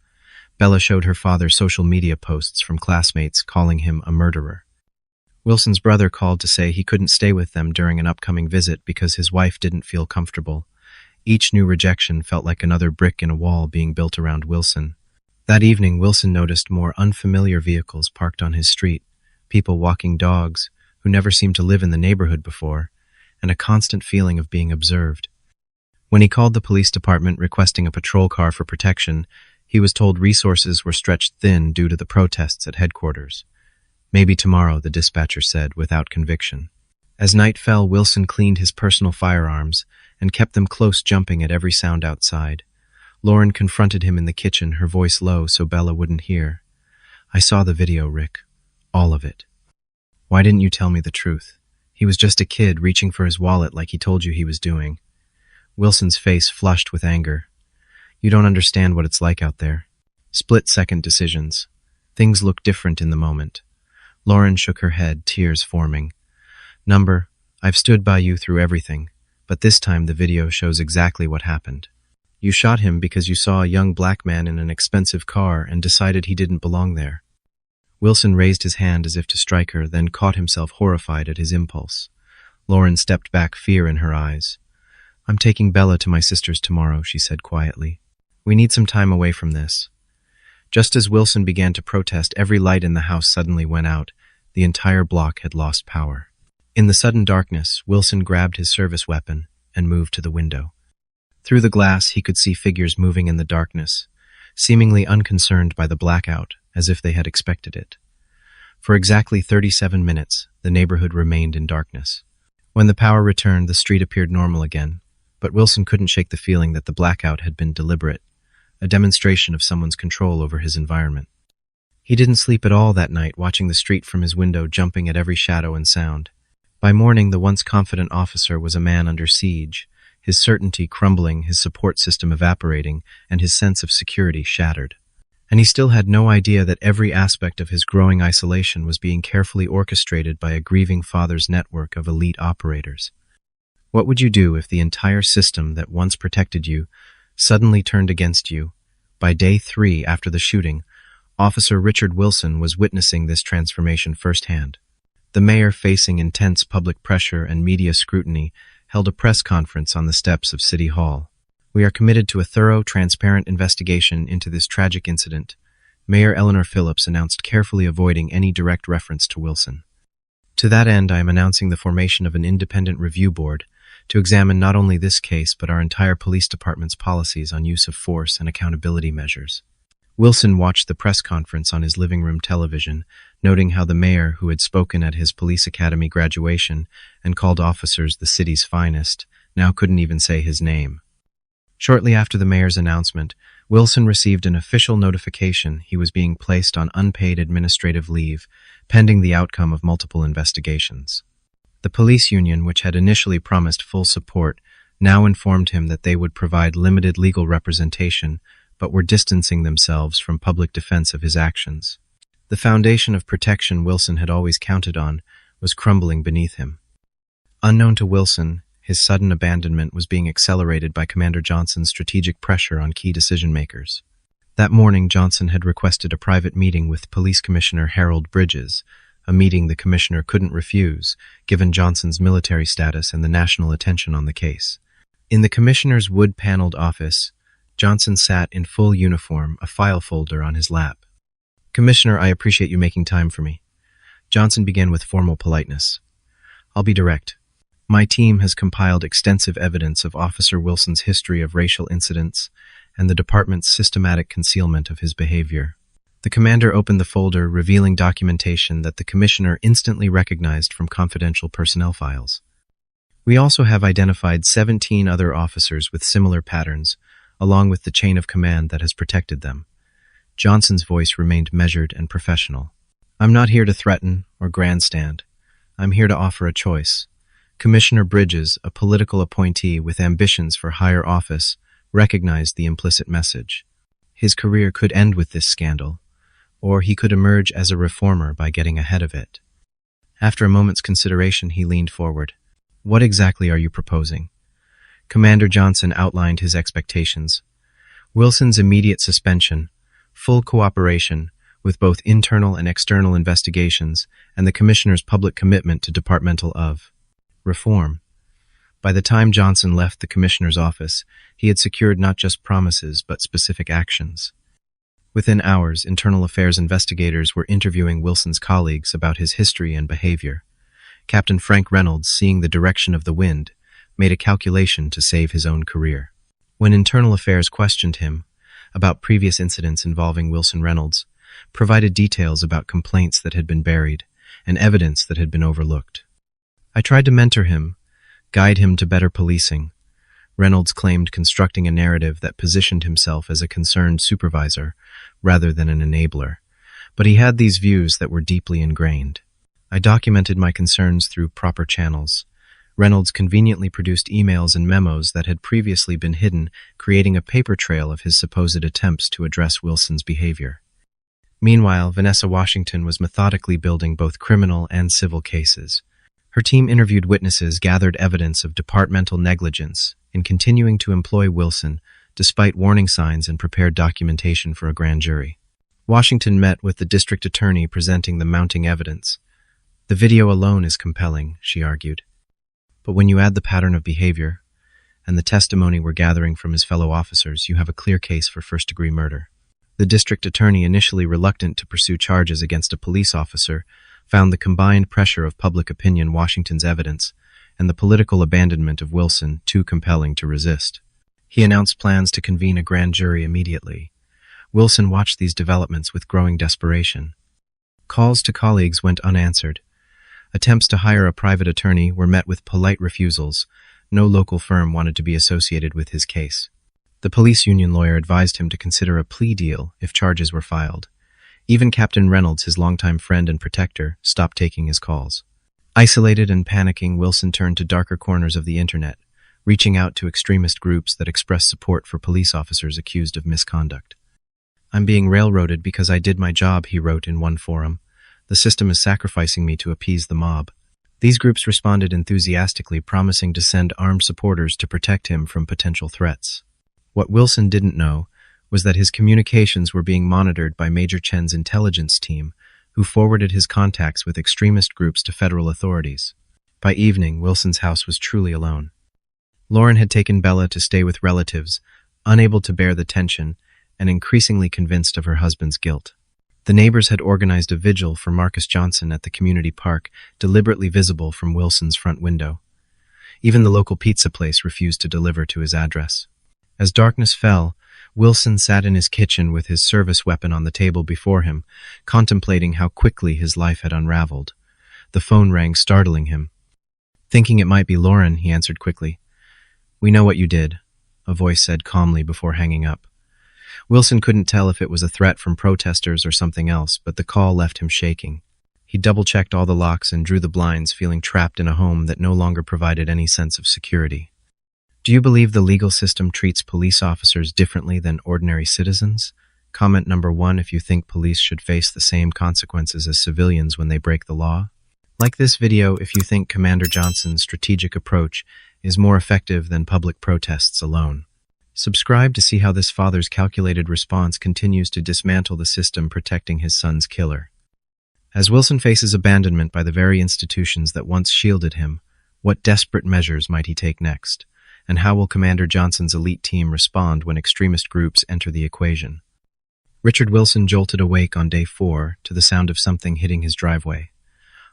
Bella showed her father social media posts from classmates calling him a murderer. Wilson's brother called to say he couldn't stay with them during an upcoming visit because his wife didn't feel comfortable. Each new rejection felt like another brick in a wall being built around Wilson. That evening, Wilson noticed more unfamiliar vehicles parked on his street, people walking dogs who never seemed to live in the neighborhood before, and a constant feeling of being observed. When he called the police department requesting a patrol car for protection, he was told resources were stretched thin due to the protests at headquarters. Maybe tomorrow, the dispatcher said, without conviction. As night fell, Wilson cleaned his personal firearms and kept them close, jumping at every sound outside. Lauren confronted him in the kitchen, her voice low so Bella wouldn't hear. "I saw the video, Rick. All of it. Why didn't you tell me the truth? He was just a kid reaching for his wallet like he told you he was doing." Wilson's face flushed with anger. "You don't understand what it's like out there. Split-second decisions. Things look different in the moment." Lauren shook her head, tears forming. "Number, I've stood by you through everything, but this time the video shows exactly what happened. You shot him because you saw a young black man in an expensive car and decided he didn't belong there." Wilson raised his hand as if to strike her, then caught himself horrified at his impulse. Lauren stepped back, fear in her eyes. "I'm taking Bella to my sister's tomorrow," she said quietly. "We need some time away from this." Just as Wilson began to protest, every light in the house suddenly went out. The entire block had lost power. In the sudden darkness, Wilson grabbed his service weapon and moved to the window. Through the glass, he could see figures moving in the darkness, seemingly unconcerned by the blackout, as if they had expected it. For exactly 37 minutes, the neighborhood remained in darkness. When the power returned, the street appeared normal again, but Wilson couldn't shake the feeling that the blackout had been deliberate, a demonstration of someone's control over his environment. He didn't sleep at all that night, watching the street from his window, jumping at every shadow and sound. By morning, the once confident officer was a man under siege, his certainty crumbling, his support system evaporating, and his sense of security shattered. And he still had no idea that every aspect of his growing isolation was being carefully orchestrated by a grieving father's network of elite operators. What would you do if the entire system that once protected you suddenly turned against you? By day 3 after the shooting, Officer Richard Wilson was witnessing this transformation firsthand. The mayor, facing intense public pressure and media scrutiny, held a press conference on the steps of City Hall. "We are committed to a thorough, transparent investigation into this tragic incident," Mayor Eleanor Phillips announced, carefully avoiding any direct reference to Wilson. "To that end, I am announcing the formation of an independent review board to examine not only this case but our entire police department's policies on use of force and accountability measures." Wilson watched the press conference on his living room television, noting how the mayor, who had spoken at his police academy graduation and called officers the city's finest, now couldn't even say his name. Shortly after the mayor's announcement, Wilson received an official notification he was being placed on unpaid administrative leave, pending the outcome of multiple investigations. The police union, which had initially promised full support, now informed him that they would provide limited legal representation, but were distancing themselves from public defense of his actions. The foundation of protection Wilson had always counted on was crumbling beneath him. Unknown to Wilson, his sudden abandonment was being accelerated by Commander Johnson's strategic pressure on key decision-makers. That morning, Johnson had requested a private meeting with Police Commissioner Harold Bridges, a meeting the commissioner couldn't refuse, given Johnson's military status and the national attention on the case. In the commissioner's wood-paneled office, Johnson sat in full uniform, a file folder on his lap. "Commissioner, I appreciate you making time for me." Johnson began with formal politeness. "I'll be direct. My team has compiled extensive evidence of Officer Wilson's history of racial incidents and the department's systematic concealment of his behavior." The commander opened the folder, revealing documentation that the commissioner instantly recognized from confidential personnel files. "We also have identified 17 other officers with similar patterns, along with the chain of command that has protected them." Johnson's voice remained measured and professional. "I'm not here to threaten or grandstand. I'm here to offer a choice." Commissioner Bridges, a political appointee with ambitions for higher office, recognized the implicit message. His career could end with this scandal, or he could emerge as a reformer by getting ahead of it. After a moment's consideration, he leaned forward. "What exactly are you proposing?" Commander Johnson outlined his expectations. Wilson's immediate suspension, full cooperation with both internal and external investigations, and the commissioner's public commitment to departmental reform. By the time Johnson left the commissioner's office, he had secured not just promises but specific actions. Within hours, internal affairs investigators were interviewing Wilson's colleagues about his history and behavior. Captain Frank Reynolds, seeing the direction of the wind, made a calculation to save his own career. When internal affairs questioned him about previous incidents involving Wilson Reynolds, provided details about complaints that had been buried and evidence that had been overlooked. "I tried to mentor him, guide him to better policing," Reynolds claimed, constructing a narrative that positioned himself as a concerned supervisor rather than an enabler. But he had these views that were deeply ingrained. "I documented my concerns through proper channels." Reynolds conveniently produced emails and memos that had previously been hidden, creating a paper trail of his supposed attempts to address Wilson's behavior. Meanwhile, Vanessa Washington was methodically building both criminal and civil cases. Her team interviewed witnesses, gathered evidence of departmental negligence in continuing to employ Wilson despite warning signs, and prepared documentation for a grand jury. Washington met with the district attorney, presenting the mounting evidence. "The video alone is compelling," she argued. "But when you add the pattern of behavior and the testimony we're gathering from his fellow officers, you have a clear case for first-degree murder." The district attorney, initially reluctant to pursue charges against a police officer, found the combined pressure of public opinion, Washington's evidence, and the political abandonment of Wilson too compelling to resist. He announced plans to convene a grand jury immediately. Wilson watched these developments with growing desperation. Calls to colleagues went unanswered. Attempts to hire a private attorney were met with polite refusals. No local firm wanted to be associated with his case. The police union lawyer advised him to consider a plea deal if charges were filed. Even Captain Reynolds, his longtime friend and protector, stopped taking his calls. Isolated and panicking, Wilson turned to darker corners of the internet, reaching out to extremist groups that expressed support for police officers accused of misconduct. "I'm being railroaded because I did my job," he wrote in one forum. "The system is sacrificing me to appease the mob." These groups responded enthusiastically, promising to send armed supporters to protect him from potential threats. What Wilson didn't know was that his communications were being monitored by Major Chen's intelligence team, who forwarded his contacts with extremist groups to federal authorities. By evening, Wilson's house was truly alone. Lauren had taken Bella to stay with relatives, unable to bear the tension and increasingly convinced of her husband's guilt. The neighbors had organized a vigil for Marcus Johnson at the community park, deliberately visible from Wilson's front window. Even the local pizza place refused to deliver to his address. As darkness fell, Wilson sat in his kitchen with his service weapon on the table before him, contemplating how quickly his life had unraveled. The phone rang, startling him. Thinking it might be Lauren, he answered quickly. "We know what you did," a voice said calmly before hanging up. Wilson couldn't tell if it was a threat from protesters or something else, but the call left him shaking. He double-checked all the locks and drew the blinds, feeling trapped in a home that no longer provided any sense of security. "Do you believe the legal system treats police officers differently than ordinary citizens? Comment number 1 if you think police should face the same consequences as civilians when they break the law. Like this video if you think Commander Johnson's strategic approach is more effective than public protests alone. Subscribe to see how this father's calculated response continues to dismantle the system protecting his son's killer. As Wilson faces abandonment by the very institutions that once shielded him, what desperate measures might he take next? And how will Commander Johnson's elite team respond when extremist groups enter the equation? Richard Wilson jolted awake on day 4 to the sound of something hitting his driveway.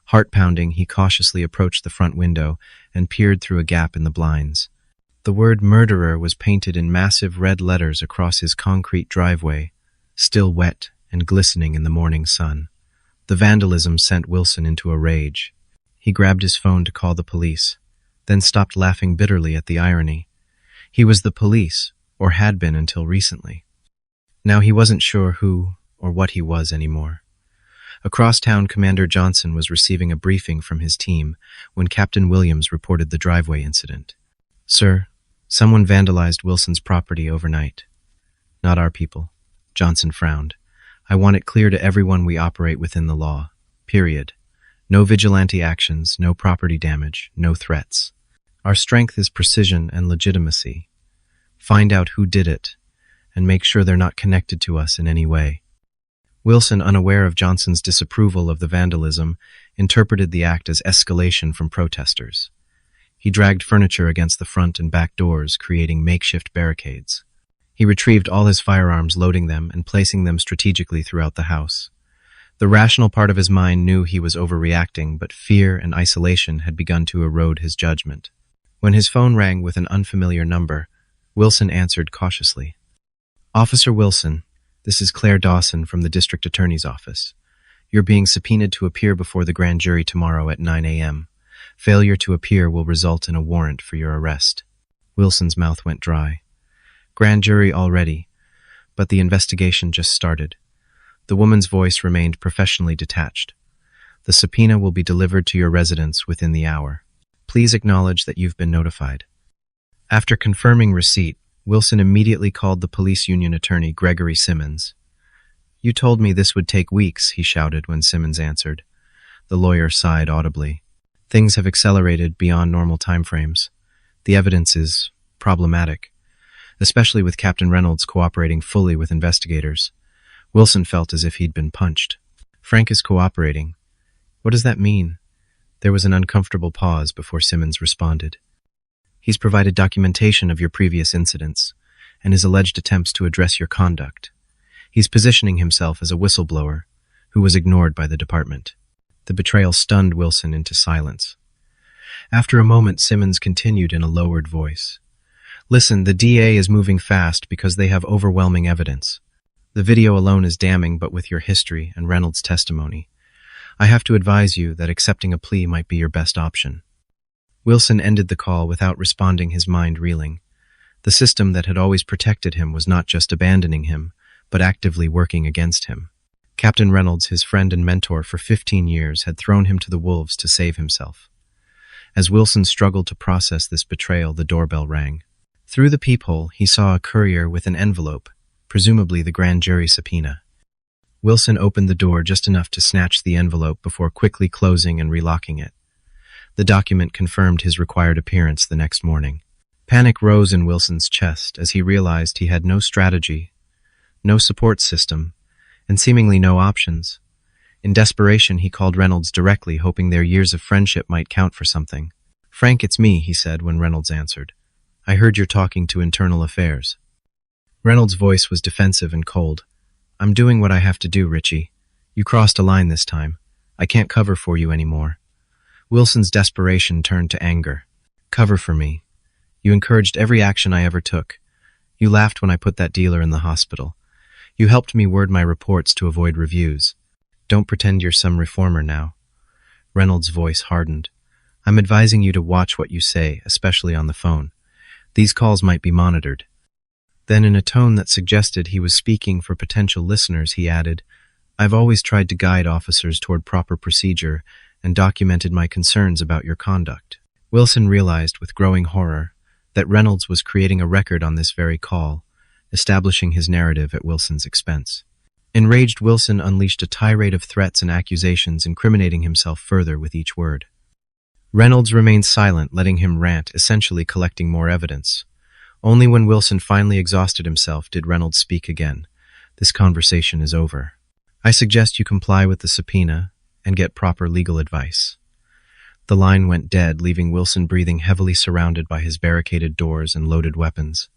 Heart-pounding, he cautiously approached the front window and peered through a gap in the blinds. The word murderer was painted in massive red letters across his concrete driveway, still wet and glistening in the morning sun. The vandalism sent Wilson into a rage. He grabbed his phone to call the police, then stopped laughing bitterly at the irony. He was the police, or had been until recently. Now he wasn't sure who or what he was anymore. Across town, Commander Johnson was receiving a briefing from his team when Captain Williams reported the driveway incident. "Sir, someone vandalized Wilson's property overnight." "Not our people." Johnson frowned. "I want it clear to everyone we operate within the law. Period. No vigilante actions, no property damage, no threats. Our strength is precision and legitimacy. Find out who did it, and make sure they're not connected to us in any way." Wilson, unaware of Johnson's disapproval of the vandalism, interpreted the act as escalation from protesters. He dragged furniture against the front and back doors, creating makeshift barricades. He retrieved all his firearms, loading them and placing them strategically throughout the house. The rational part of his mind knew he was overreacting, but fear and isolation had begun to erode his judgment. When his phone rang with an unfamiliar number, Wilson answered cautiously. "Officer Wilson, this is Claire Dawson from the District Attorney's Office. You're being subpoenaed to appear before the grand jury tomorrow at 9 a.m. Failure to appear will result in a warrant for your arrest." Wilson's mouth went dry. Grand jury already, but the investigation just started. The woman's voice remained professionally detached. "The subpoena will be delivered to your residence within the hour. Please acknowledge that you've been notified." After confirming receipt, Wilson immediately called the police union attorney, Gregory Simmons. "You told me this would take weeks," he shouted when Simmons answered. The lawyer sighed audibly. "Things have accelerated beyond normal timeframes. The evidence is problematic, especially with Captain Reynolds cooperating fully with investigators." Wilson felt as if he'd been punched. "Frank is cooperating. What does that mean?" There was an uncomfortable pause before Simmons responded. "He's provided documentation of your previous incidents and his alleged attempts to address your conduct. He's positioning himself as a whistleblower who was ignored by the department." The betrayal stunned Wilson into silence. After a moment, Simmons continued in a lowered voice. "Listen, the DA is moving fast because they have overwhelming evidence. The video alone is damning, but with your history and Reynolds' testimony, I have to advise you that accepting a plea might be your best option." Wilson ended the call without responding, his mind reeling. The system that had always protected him was not just abandoning him, but actively working against him. Captain Reynolds, his friend and mentor for 15 years, had thrown him to the wolves to save himself. As Wilson struggled to process this betrayal, the doorbell rang. Through the peephole, he saw a courier with an envelope, presumably the grand jury subpoena. Wilson opened the door just enough to snatch the envelope before quickly closing and relocking it. The document confirmed his required appearance the next morning. Panic rose in Wilson's chest as he realized he had no strategy, no support system, and seemingly no options. In desperation, he called Reynolds directly, hoping their years of friendship might count for something. "Frank, it's me," he said when Reynolds answered. "I heard you're talking to Internal Affairs." Reynolds' voice was defensive and cold. "I'm doing what I have to do, Richie. You crossed a line this time. I can't cover for you anymore." Wilson's desperation turned to anger. "Cover for me? You encouraged every action I ever took. You laughed when I put that dealer in the hospital. You helped me word my reports to avoid reviews. Don't pretend you're some reformer now." Reynolds' voice hardened. "I'm advising you to watch what you say, especially on the phone. These calls might be monitored." Then, in a tone that suggested he was speaking for potential listeners, he added, "I've always tried to guide officers toward proper procedure and documented my concerns about your conduct." Wilson realized with growing horror that Reynolds was creating a record on this very call, establishing his narrative at Wilson's expense. Enraged, Wilson unleashed a tirade of threats and accusations, incriminating himself further with each word. Reynolds remained silent, letting him rant, essentially collecting more evidence. Only when Wilson finally exhausted himself did Reynolds speak again. "This conversation is over. I suggest you comply with the subpoena and get proper legal advice." The line went dead, leaving Wilson breathing heavily, surrounded by his barricaded doors and loaded weapons.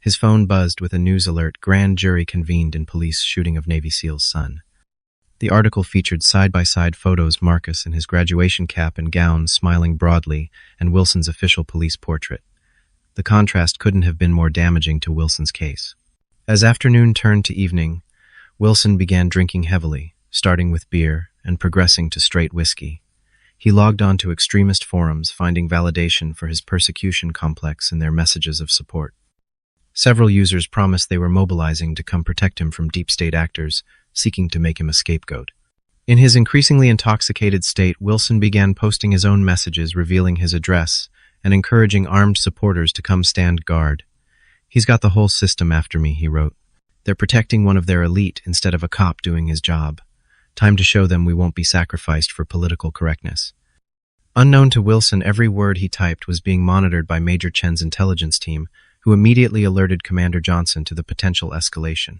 His phone buzzed with a news alert: grand jury convened in police shooting of Navy SEAL's son. The article featured side-by-side photos: Marcus in his graduation cap and gown smiling broadly, and Wilson's official police portrait. The contrast couldn't have been more damaging to Wilson's case. As afternoon turned to evening, Wilson began drinking heavily, starting with beer and progressing to straight whiskey. He logged on to extremist forums, finding validation for his persecution complex in their messages of support. Several users promised they were mobilizing to come protect him from deep state actors seeking to make him a scapegoat. In his increasingly intoxicated state, Wilson began posting his own messages revealing his address and encouraging armed supporters to come stand guard. "He's got the whole system after me," he wrote. "They're protecting one of their elite instead of a cop doing his job. Time to show them we won't be sacrificed for political correctness." Unknown to Wilson, every word he typed was being monitored by Major Chen's intelligence team, who immediately alerted Commander Johnson to the potential escalation.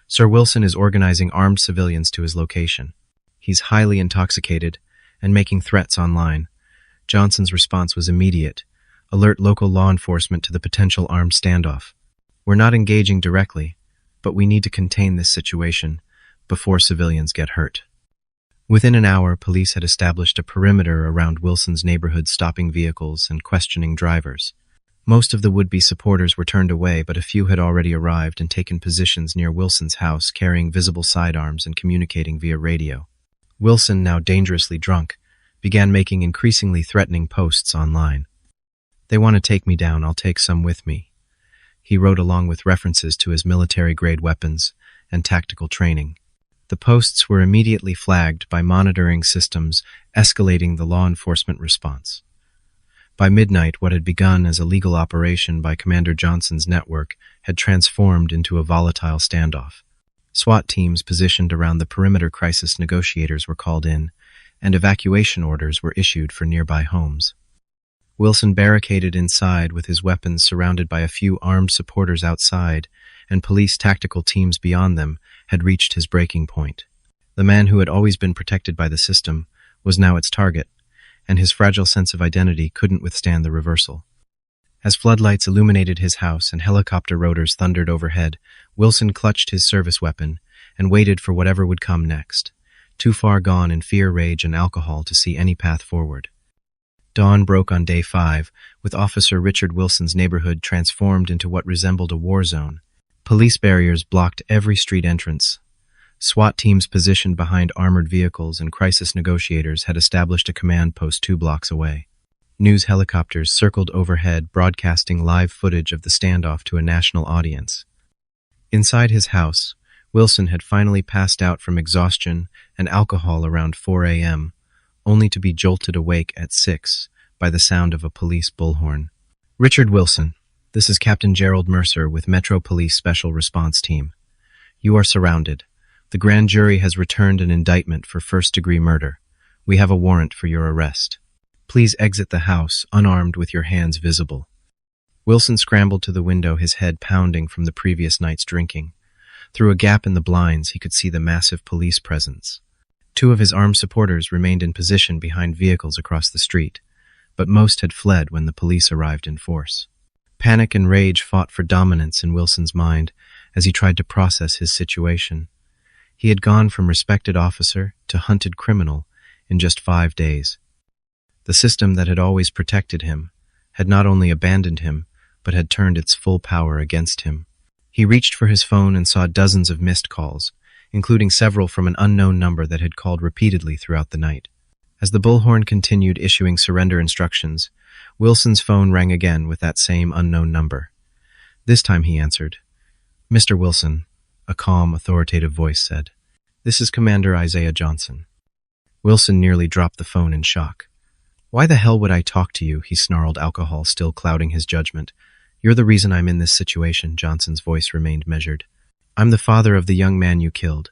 Sir Wilson is organizing armed civilians to his location. He's highly intoxicated and making threats online. Johnson's response was immediate: alert local law enforcement to the potential armed standoff. "We're not engaging directly, but we need to contain this situation before civilians get hurt." Within an hour, police had established a perimeter around Wilson's neighborhood, stopping vehicles and questioning drivers. Most of the would-be supporters were turned away, but a few had already arrived and taken positions near Wilson's house, carrying visible sidearms and communicating via radio. Wilson, now dangerously drunk, began making increasingly threatening posts online. "They want to take me down, I'll take some with me," he wrote, along with references to his military-grade weapons and tactical training. The posts were immediately flagged by monitoring systems, escalating the law enforcement response. By midnight, what had begun as a legal operation by Commander Johnson's network had transformed into a volatile standoff. SWAT teams positioned around the perimeter, crisis negotiators were called in, and evacuation orders were issued for nearby homes. Wilson barricaded inside with his weapons, surrounded by a few armed supporters outside, and police tactical teams beyond them had reached his breaking point. The man who had always been protected by the system was now its target, and his fragile sense of identity couldn't withstand the reversal. As floodlights illuminated his house and helicopter rotors thundered overhead, Wilson clutched his service weapon and waited for whatever would come next, too far gone in fear, rage, and alcohol to see any path forward. Dawn broke on day 5, with Officer Richard Wilson's neighborhood transformed into what resembled a war zone. Police barriers blocked every street entrance. SWAT teams positioned behind armored vehicles and crisis negotiators had established a command post 2 blocks away. News helicopters circled overhead, broadcasting live footage of the standoff to a national audience. Inside his house, Wilson had finally passed out from exhaustion and alcohol around 4 a.m., only to be jolted awake at 6 by the sound of a police bullhorn. "Richard Wilson, this is Captain Gerald Mercer with Metro Police Special Response Team. You are surrounded. The grand jury has returned an indictment for first-degree murder. We have a warrant for your arrest. Please exit the house, unarmed, with your hands visible." Wilson scrambled to the window, his head pounding from the previous night's drinking. Through a gap in the blinds, he could see the massive police presence. 2 of his armed supporters remained in position behind vehicles across the street, but most had fled when the police arrived in force. Panic and rage fought for dominance in Wilson's mind as he tried to process his situation. He had gone from respected officer to hunted criminal in just 5 days. The system that had always protected him had not only abandoned him, but had turned its full power against him. He reached for his phone and saw dozens of missed calls, including several from an unknown number that had called repeatedly throughout the night. As the bullhorn continued issuing surrender instructions, Wilson's phone rang again with that same unknown number. This time he answered. "Mr. Wilson," a calm, authoritative voice said. "This is Commander Isaiah Johnson." Wilson nearly dropped the phone in shock. "Why the hell would I talk to you?" he snarled, alcohol still clouding his judgment. "You're the reason I'm in this situation," Johnson's voice remained measured. "I'm the father of the young man you killed,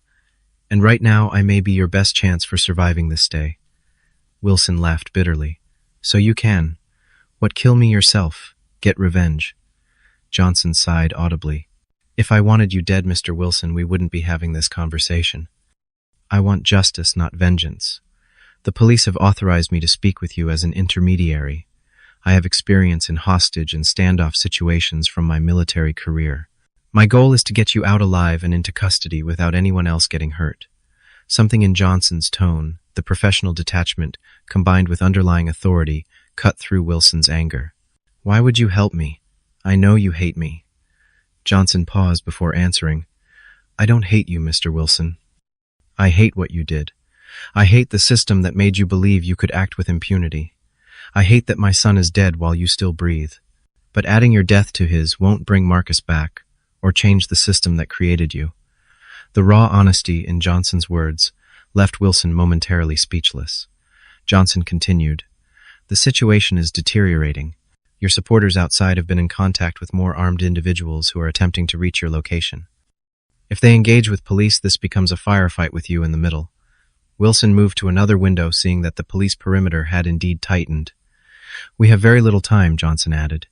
and right now I may be your best chance for surviving this day." Wilson laughed bitterly. "So you can. What, kill me yourself? Get revenge?" Johnson sighed audibly. If I wanted you dead, Mr. Wilson, we wouldn't be having this conversation. I want justice, not vengeance. The police have authorized me to speak with you as an intermediary. I have experience in hostage and standoff situations from my military career. My goal is to get you out alive and into custody without anyone else getting hurt. Something in Johnson's tone, the professional detachment, combined with underlying authority, cut through Wilson's anger. Why would you help me? I know you hate me. Johnson paused before answering. I don't hate you, Mr. Wilson. I hate what you did. I hate the system that made you believe you could act with impunity. I hate that my son is dead while you still breathe. But adding your death to his won't bring Marcus back, or change the system that created you. The raw honesty in Johnson's words left Wilson momentarily speechless. Johnson continued, The situation is deteriorating. Your supporters outside have been in contact with more armed individuals who are attempting to reach your location. If they engage with police, this becomes a firefight with you in the middle. Wilson moved to another window, seeing that the police perimeter had indeed tightened. We have very little time, Johnson added.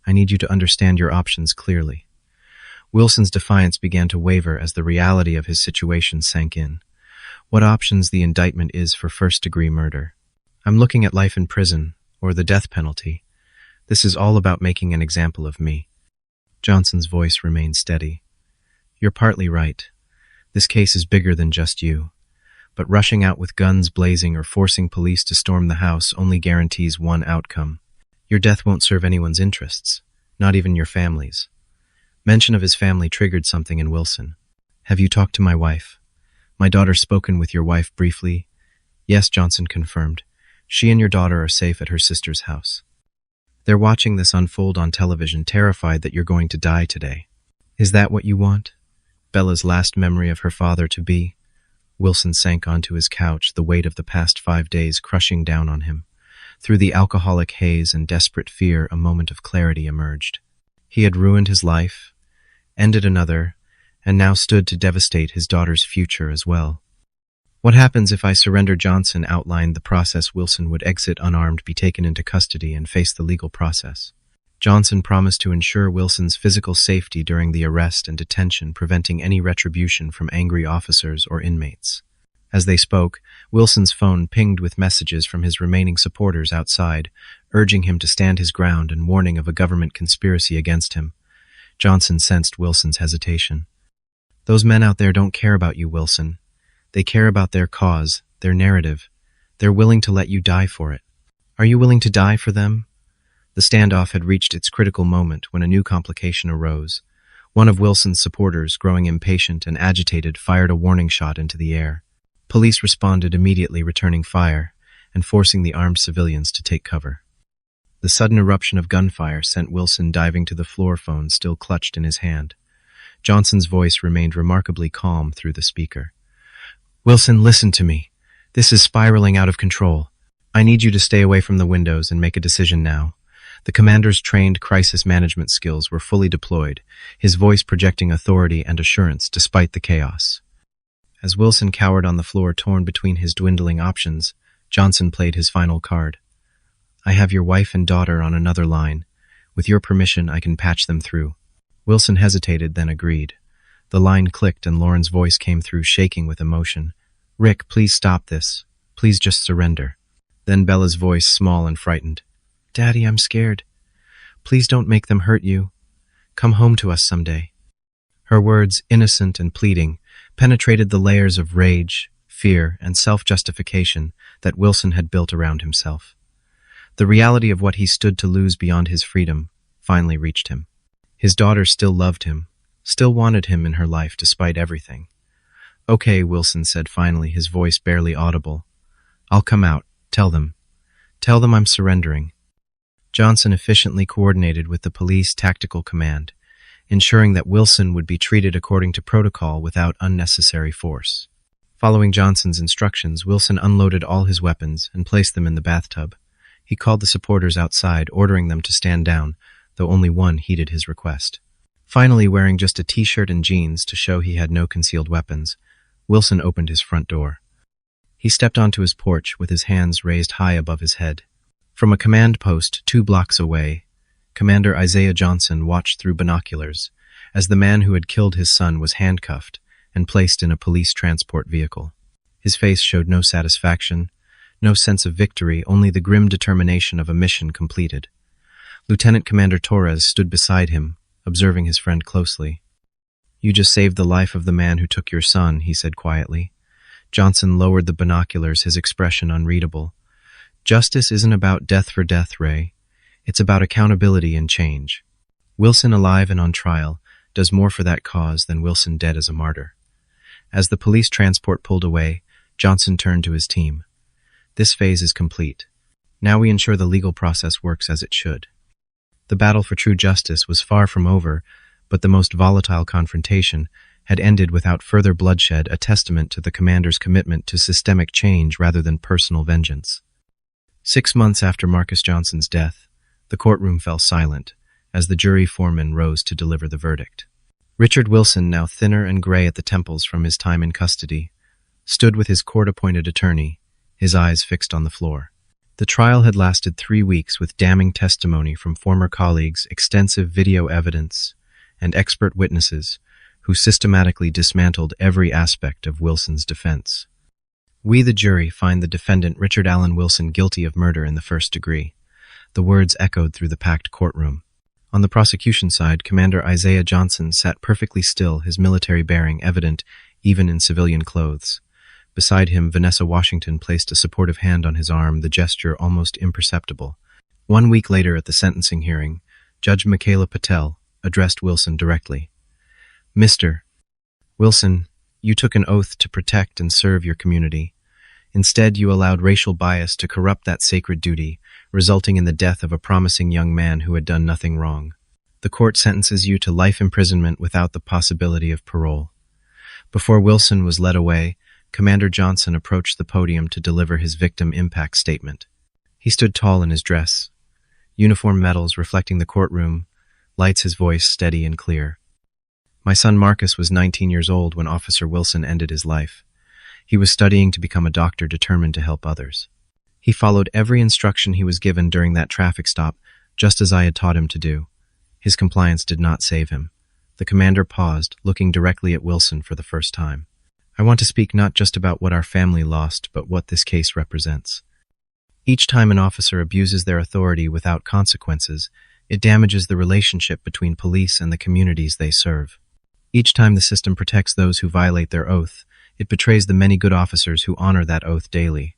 I need you to understand your options clearly. Wilson's defiance began to waver as the reality of his situation sank in. What options the indictment is for first-degree murder? I'm looking at life in prison, or the death penalty. This is all about making an example of me. Johnson's voice remained steady. You're partly right. This case is bigger than just you. But rushing out with guns blazing or forcing police to storm the house only guarantees one outcome. Your death won't serve anyone's interests, not even your family's. Mention of his family triggered something in Wilson. Have you talked to my wife? My daughter spoken with your wife briefly? Yes, Johnson confirmed. She and your daughter are safe at her sister's house. They're watching this unfold on television, terrified that you're going to die today. Is that what you want? Bella's last memory of her father-to-be? Wilson sank onto his couch, the weight of the past 5 days crushing down on him. Through the alcoholic haze and desperate fear, a moment of clarity emerged. He had ruined his life, ended another, and now stood to devastate his daughter's future as well. What happens if I surrender? Johnson outlined the process. Wilson would exit unarmed, be taken into custody, and face the legal process. Johnson promised to ensure Wilson's physical safety during the arrest and detention, preventing any retribution from angry officers or inmates. As they spoke, Wilson's phone pinged with messages from his remaining supporters outside, urging him to stand his ground and warning of a government conspiracy against him. Johnson sensed Wilson's hesitation. Those men out there don't care about you, Wilson. They care about their cause, their narrative. They're willing to let you die for it. Are you willing to die for them? The standoff had reached its critical moment when a new complication arose. One of Wilson's supporters, growing impatient and agitated, fired a warning shot into the air. Police responded immediately, returning fire and forcing the armed civilians to take cover. The sudden eruption of gunfire sent Wilson diving to the floor, phone still clutched in his hand. Johnson's voice remained remarkably calm through the speaker. Wilson, listen to me. This is spiraling out of control. I need you to stay away from the windows and make a decision now. The commander's trained crisis management skills were fully deployed, his voice projecting authority and assurance despite the chaos. As Wilson cowered on the floor, torn between his dwindling options, Johnson played his final card. I have your wife and daughter on another line. With your permission, I can patch them through. Wilson hesitated, then agreed. The line clicked and Lauren's voice came through, shaking with emotion. Rick, please stop this. Please just surrender. Then Bella's voice, small and frightened. Daddy, I'm scared. Please don't make them hurt you. Come home to us someday. Her words, innocent and pleading, penetrated the layers of rage, fear, and self-justification that Wilson had built around himself. The reality of what he stood to lose beyond his freedom finally reached him. His daughter still loved him, still wanted him in her life despite everything. Okay, Wilson said finally, his voice barely audible. I'll come out. Tell them. Tell them I'm surrendering. Johnson efficiently coordinated with the police tactical command, ensuring that Wilson would be treated according to protocol without unnecessary force. Following Johnson's instructions, Wilson unloaded all his weapons and placed them in the bathtub. He called the supporters outside, ordering them to stand down, though only one heeded his request. Finally, wearing just a t-shirt and jeans to show he had no concealed weapons, Wilson opened his front door. He stepped onto his porch with his hands raised high above his head. From a command post 2 blocks away, Commander Isaiah Johnson watched through binoculars as the man who had killed his son was handcuffed and placed in a police transport vehicle. His face showed no satisfaction, no sense of victory, only the grim determination of a mission completed. Lieutenant Commander Torres stood beside him, observing his friend closely. "You just saved the life of the man who took your son," he said quietly. Johnson lowered the binoculars, his expression unreadable. "Justice isn't about death for death, Ray. It's about accountability and change. Wilson, alive and on trial, does more for that cause than Wilson dead as a martyr." As the police transport pulled away, Johnson turned to his team. "This phase is complete. Now we ensure the legal process works as it should." The battle for true justice was far from over, but the most volatile confrontation had ended without further bloodshed, a testament to the commander's commitment to systemic change rather than personal vengeance. 6 months after Marcus Johnson's death, the courtroom fell silent as the jury foreman rose to deliver the verdict. Richard Wilson, now thinner and gray at the temples from his time in custody, stood with his court-appointed attorney, his eyes fixed on the floor. The trial had lasted 3 weeks with damning testimony from former colleagues, extensive video evidence, and expert witnesses who systematically dismantled every aspect of Wilson's defense. "We, the jury, find the defendant Richard Allen Wilson guilty of murder in the first degree." The words echoed through the packed courtroom. On the prosecution side, Commander Isaiah Johnson sat perfectly still, his military bearing evident even in civilian clothes. Beside him, Vanessa Washington placed a supportive hand on his arm, the gesture almost imperceptible. 1 week later, at the sentencing hearing, Judge Michaela Patel addressed Wilson directly. "Mr. Wilson, you took an oath to protect and serve your community. Instead, you allowed racial bias to corrupt that sacred duty, resulting in the death of a promising young man who had done nothing wrong. The court sentences you to life imprisonment without the possibility of parole." Before Wilson was led away, Commander Johnson approached the podium to deliver his victim impact statement. He stood tall in his dress, uniform medals reflecting the courtroom, lights, his voice steady and clear. "My son Marcus was 19 years old when Officer Wilson ended his life. He was studying to become a doctor, determined to help others. He followed every instruction he was given during that traffic stop, just as I had taught him to do. His compliance did not save him." The commander paused, looking directly at Wilson for the first time. "I want to speak not just about what our family lost, but what this case represents. Each time an officer abuses their authority without consequences, it damages the relationship between police and the communities they serve. Each time the system protects those who violate their oath, it betrays the many good officers who honor that oath daily.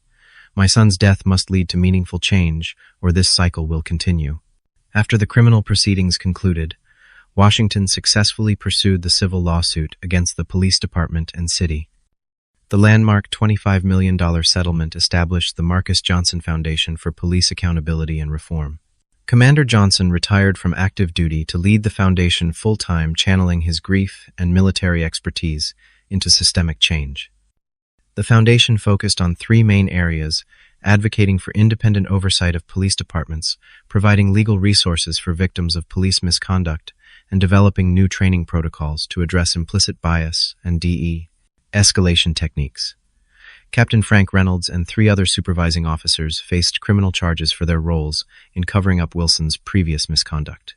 My son's death must lead to meaningful change, or this cycle will continue." After the criminal proceedings concluded, Washington successfully pursued the civil lawsuit against the police department and city. The landmark $25 million settlement established the Marcus Johnson Foundation for Police Accountability and Reform. Commander Johnson retired from active duty to lead the foundation full-time, channeling his grief and military expertise into systemic change. The foundation focused on 3 main areas: advocating for independent oversight of police departments, providing legal resources for victims of police misconduct, and developing new training protocols to address implicit bias and de-escalation techniques. Captain Frank Reynolds and 3 other supervising officers faced criminal charges for their roles in covering up Wilson's previous misconduct.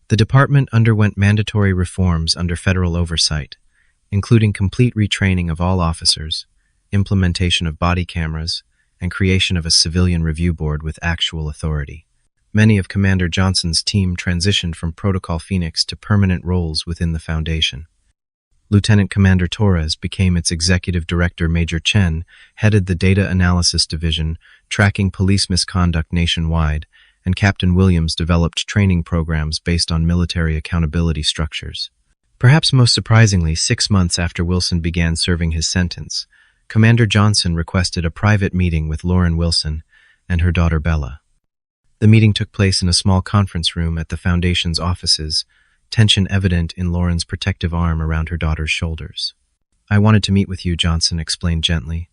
The department underwent mandatory reforms under federal oversight, including complete retraining of all officers, implementation of body cameras, and creation of a civilian review board with actual authority. Many of Commander Johnson's team transitioned from Protocol Phoenix to permanent roles within the Foundation. Lieutenant Commander Torres became its executive director. Major Chen headed the Data Analysis Division, tracking police misconduct nationwide, and Captain Williams developed training programs based on military accountability structures. Perhaps most surprisingly, 6 months after Wilson began serving his sentence, Commander Johnson requested a private meeting with Lauren Wilson and her daughter Bella. The meeting took place in a small conference room at the Foundation's offices, tension evident in Lauren's protective arm around her daughter's shoulders. "I wanted to meet with you," Johnson explained gently,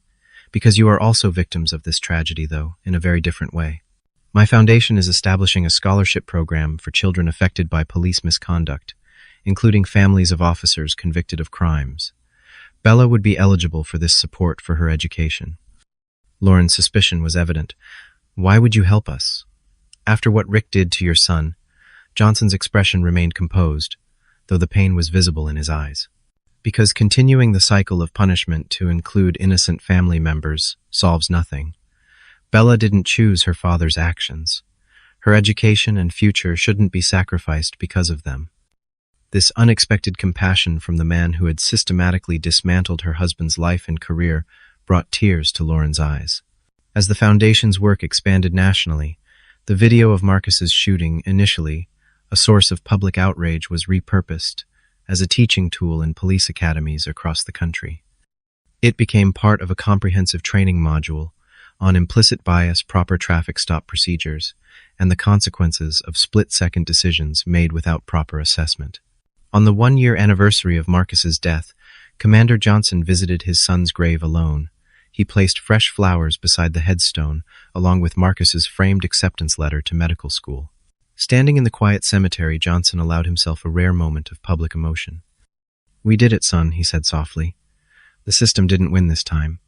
"because you are also victims of this tragedy, though, in a very different way. My foundation is establishing a scholarship program for children affected by police misconduct, including families of officers convicted of crimes. Bella would be eligible for this support for her education." Lauren's suspicion was evident. "Why would you help us? After what Rick did to your son, Johnson's expression remained composed, though the pain was visible in his eyes. Because continuing the cycle of punishment to include innocent family members solves nothing. Bella didn't choose her father's actions. Her education and future shouldn't be sacrificed because of them. This unexpected compassion from the man who had systematically dismantled her husband's life and career brought tears to Lauren's eyes. As the Foundation's work expanded nationally, the video of Marcus's shooting, initially a source of public outrage, was repurposed as a teaching tool in police academies across the country. It became part of a comprehensive training module on implicit bias, proper traffic stop procedures, and the consequences of split-second decisions made without proper assessment. On the one-year anniversary of Marcus's death, Commander Johnson visited his son's grave alone. He placed fresh flowers beside the headstone, along with Marcus's framed acceptance letter to medical school. Standing in the quiet cemetery, Johnson allowed himself a rare moment of public emotion. "We did it, son," he said softly. "The system didn't win this time."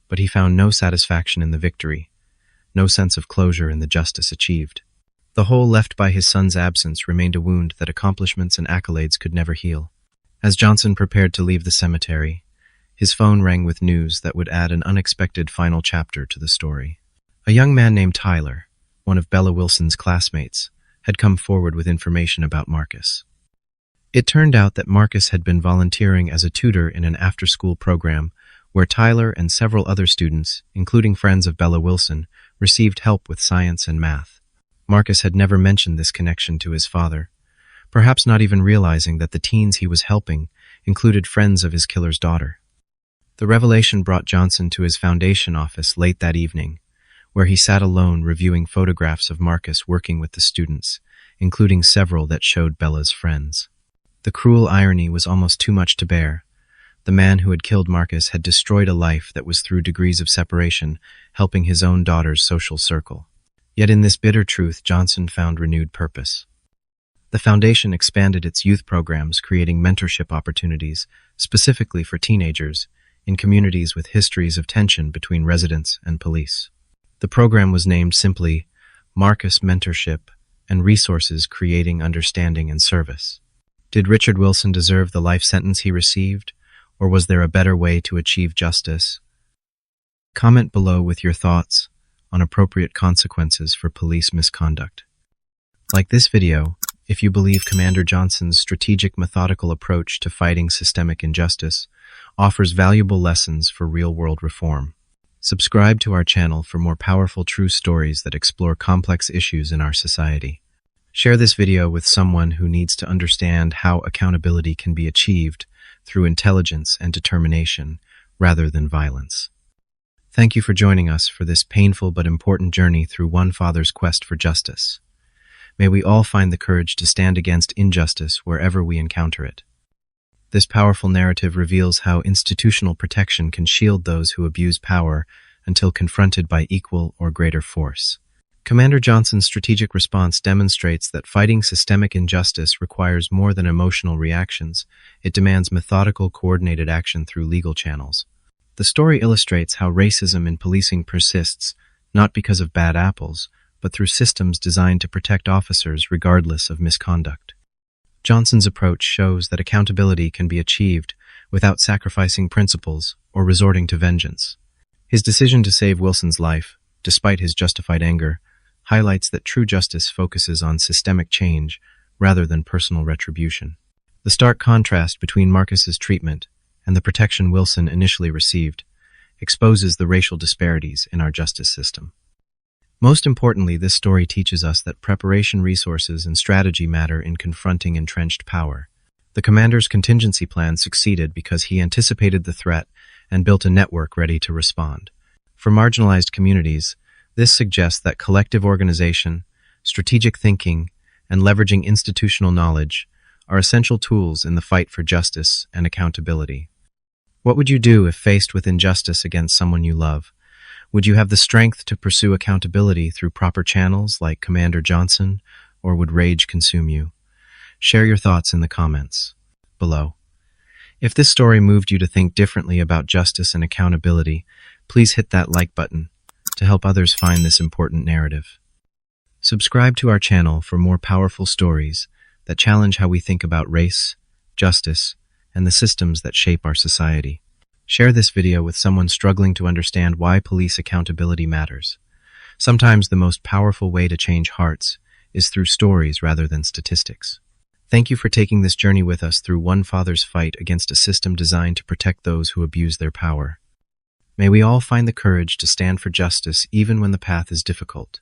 But he found no satisfaction in the victory, no sense of closure in the justice achieved. The hole left by his son's absence remained a wound that accomplishments and accolades could never heal. As Johnson prepared to leave the cemetery, his phone rang with news that would add an unexpected final chapter to the story. A young man named Tyler, one of Bella Wilson's classmates, had come forward with information about Marcus. It turned out that Marcus had been volunteering as a tutor in an after-school program where Tyler and several other students, including friends of Bella Wilson, received help with science and math. Marcus had never mentioned this connection to his father, perhaps not even realizing that the teens he was helping included friends of his killer's daughter. The revelation brought Johnson to his Foundation office late that evening, where he sat alone reviewing photographs of Marcus working with the students, including several that showed Bella's friends. The cruel irony was almost too much to bear. The man who had killed Marcus had destroyed a life that was through degrees of separation, helping his own daughter's social circle. Yet in this bitter truth, Johnson found renewed purpose. The Foundation expanded its youth programs, creating mentorship opportunities, specifically for teenagers, in communities with histories of tension between residents and police. The program was named simply Marcus Mentorship and Resources Creating Understanding and Service. Did Richard Wilson deserve the life sentence he received? Or was there a better way to achieve justice? Comment below with your thoughts on appropriate consequences for police misconduct. Like this video, if you believe Commander Johnson's strategic, methodical approach to fighting systemic injustice offers valuable lessons for real-world reform. Subscribe to our channel for more powerful true stories that explore complex issues in our society. Share this video with someone who needs to understand how accountability can be achieved through intelligence and determination rather than violence. Thank you for joining us for this painful but important journey through one father's quest for justice. May we all find the courage to stand against injustice wherever we encounter it. This powerful narrative reveals how institutional protection can shield those who abuse power until confronted by equal or greater force. Commander Johnson's strategic response demonstrates that fighting systemic injustice requires more than emotional reactions. It demands methodical, coordinated action through legal channels. The story illustrates how racism in policing persists, not because of bad apples, but through systems designed to protect officers regardless of misconduct. Johnson's approach shows that accountability can be achieved without sacrificing principles or resorting to vengeance. His decision to save Wilson's life, despite his justified anger, highlights that true justice focuses on systemic change rather than personal retribution. The stark contrast between Marcus's treatment and the protection Wilson initially received exposes the racial disparities in our justice system. Most importantly, this story teaches us that preparation, resources, and strategy matter in confronting entrenched power. The commander's contingency plan succeeded because he anticipated the threat and built a network ready to respond. For marginalized communities, this suggests that collective organization, strategic thinking, and leveraging institutional knowledge are essential tools in the fight for justice and accountability. What would you do if faced with injustice against someone you love? Would you have the strength to pursue accountability through proper channels like Commander Johnson, or would rage consume you? Share your thoughts in the comments below. If this story moved you to think differently about justice and accountability, please hit that like button to help others find this important narrative. Subscribe to our channel for more powerful stories that challenge how we think about race, justice, and the systems that shape our society. Share this video with someone struggling to understand why police accountability matters. Sometimes the most powerful way to change hearts is through stories rather than statistics. Thank you for taking this journey with us through one father's fight against a system designed to protect those who abuse their power. May we all find the courage to stand for justice even when the path is difficult.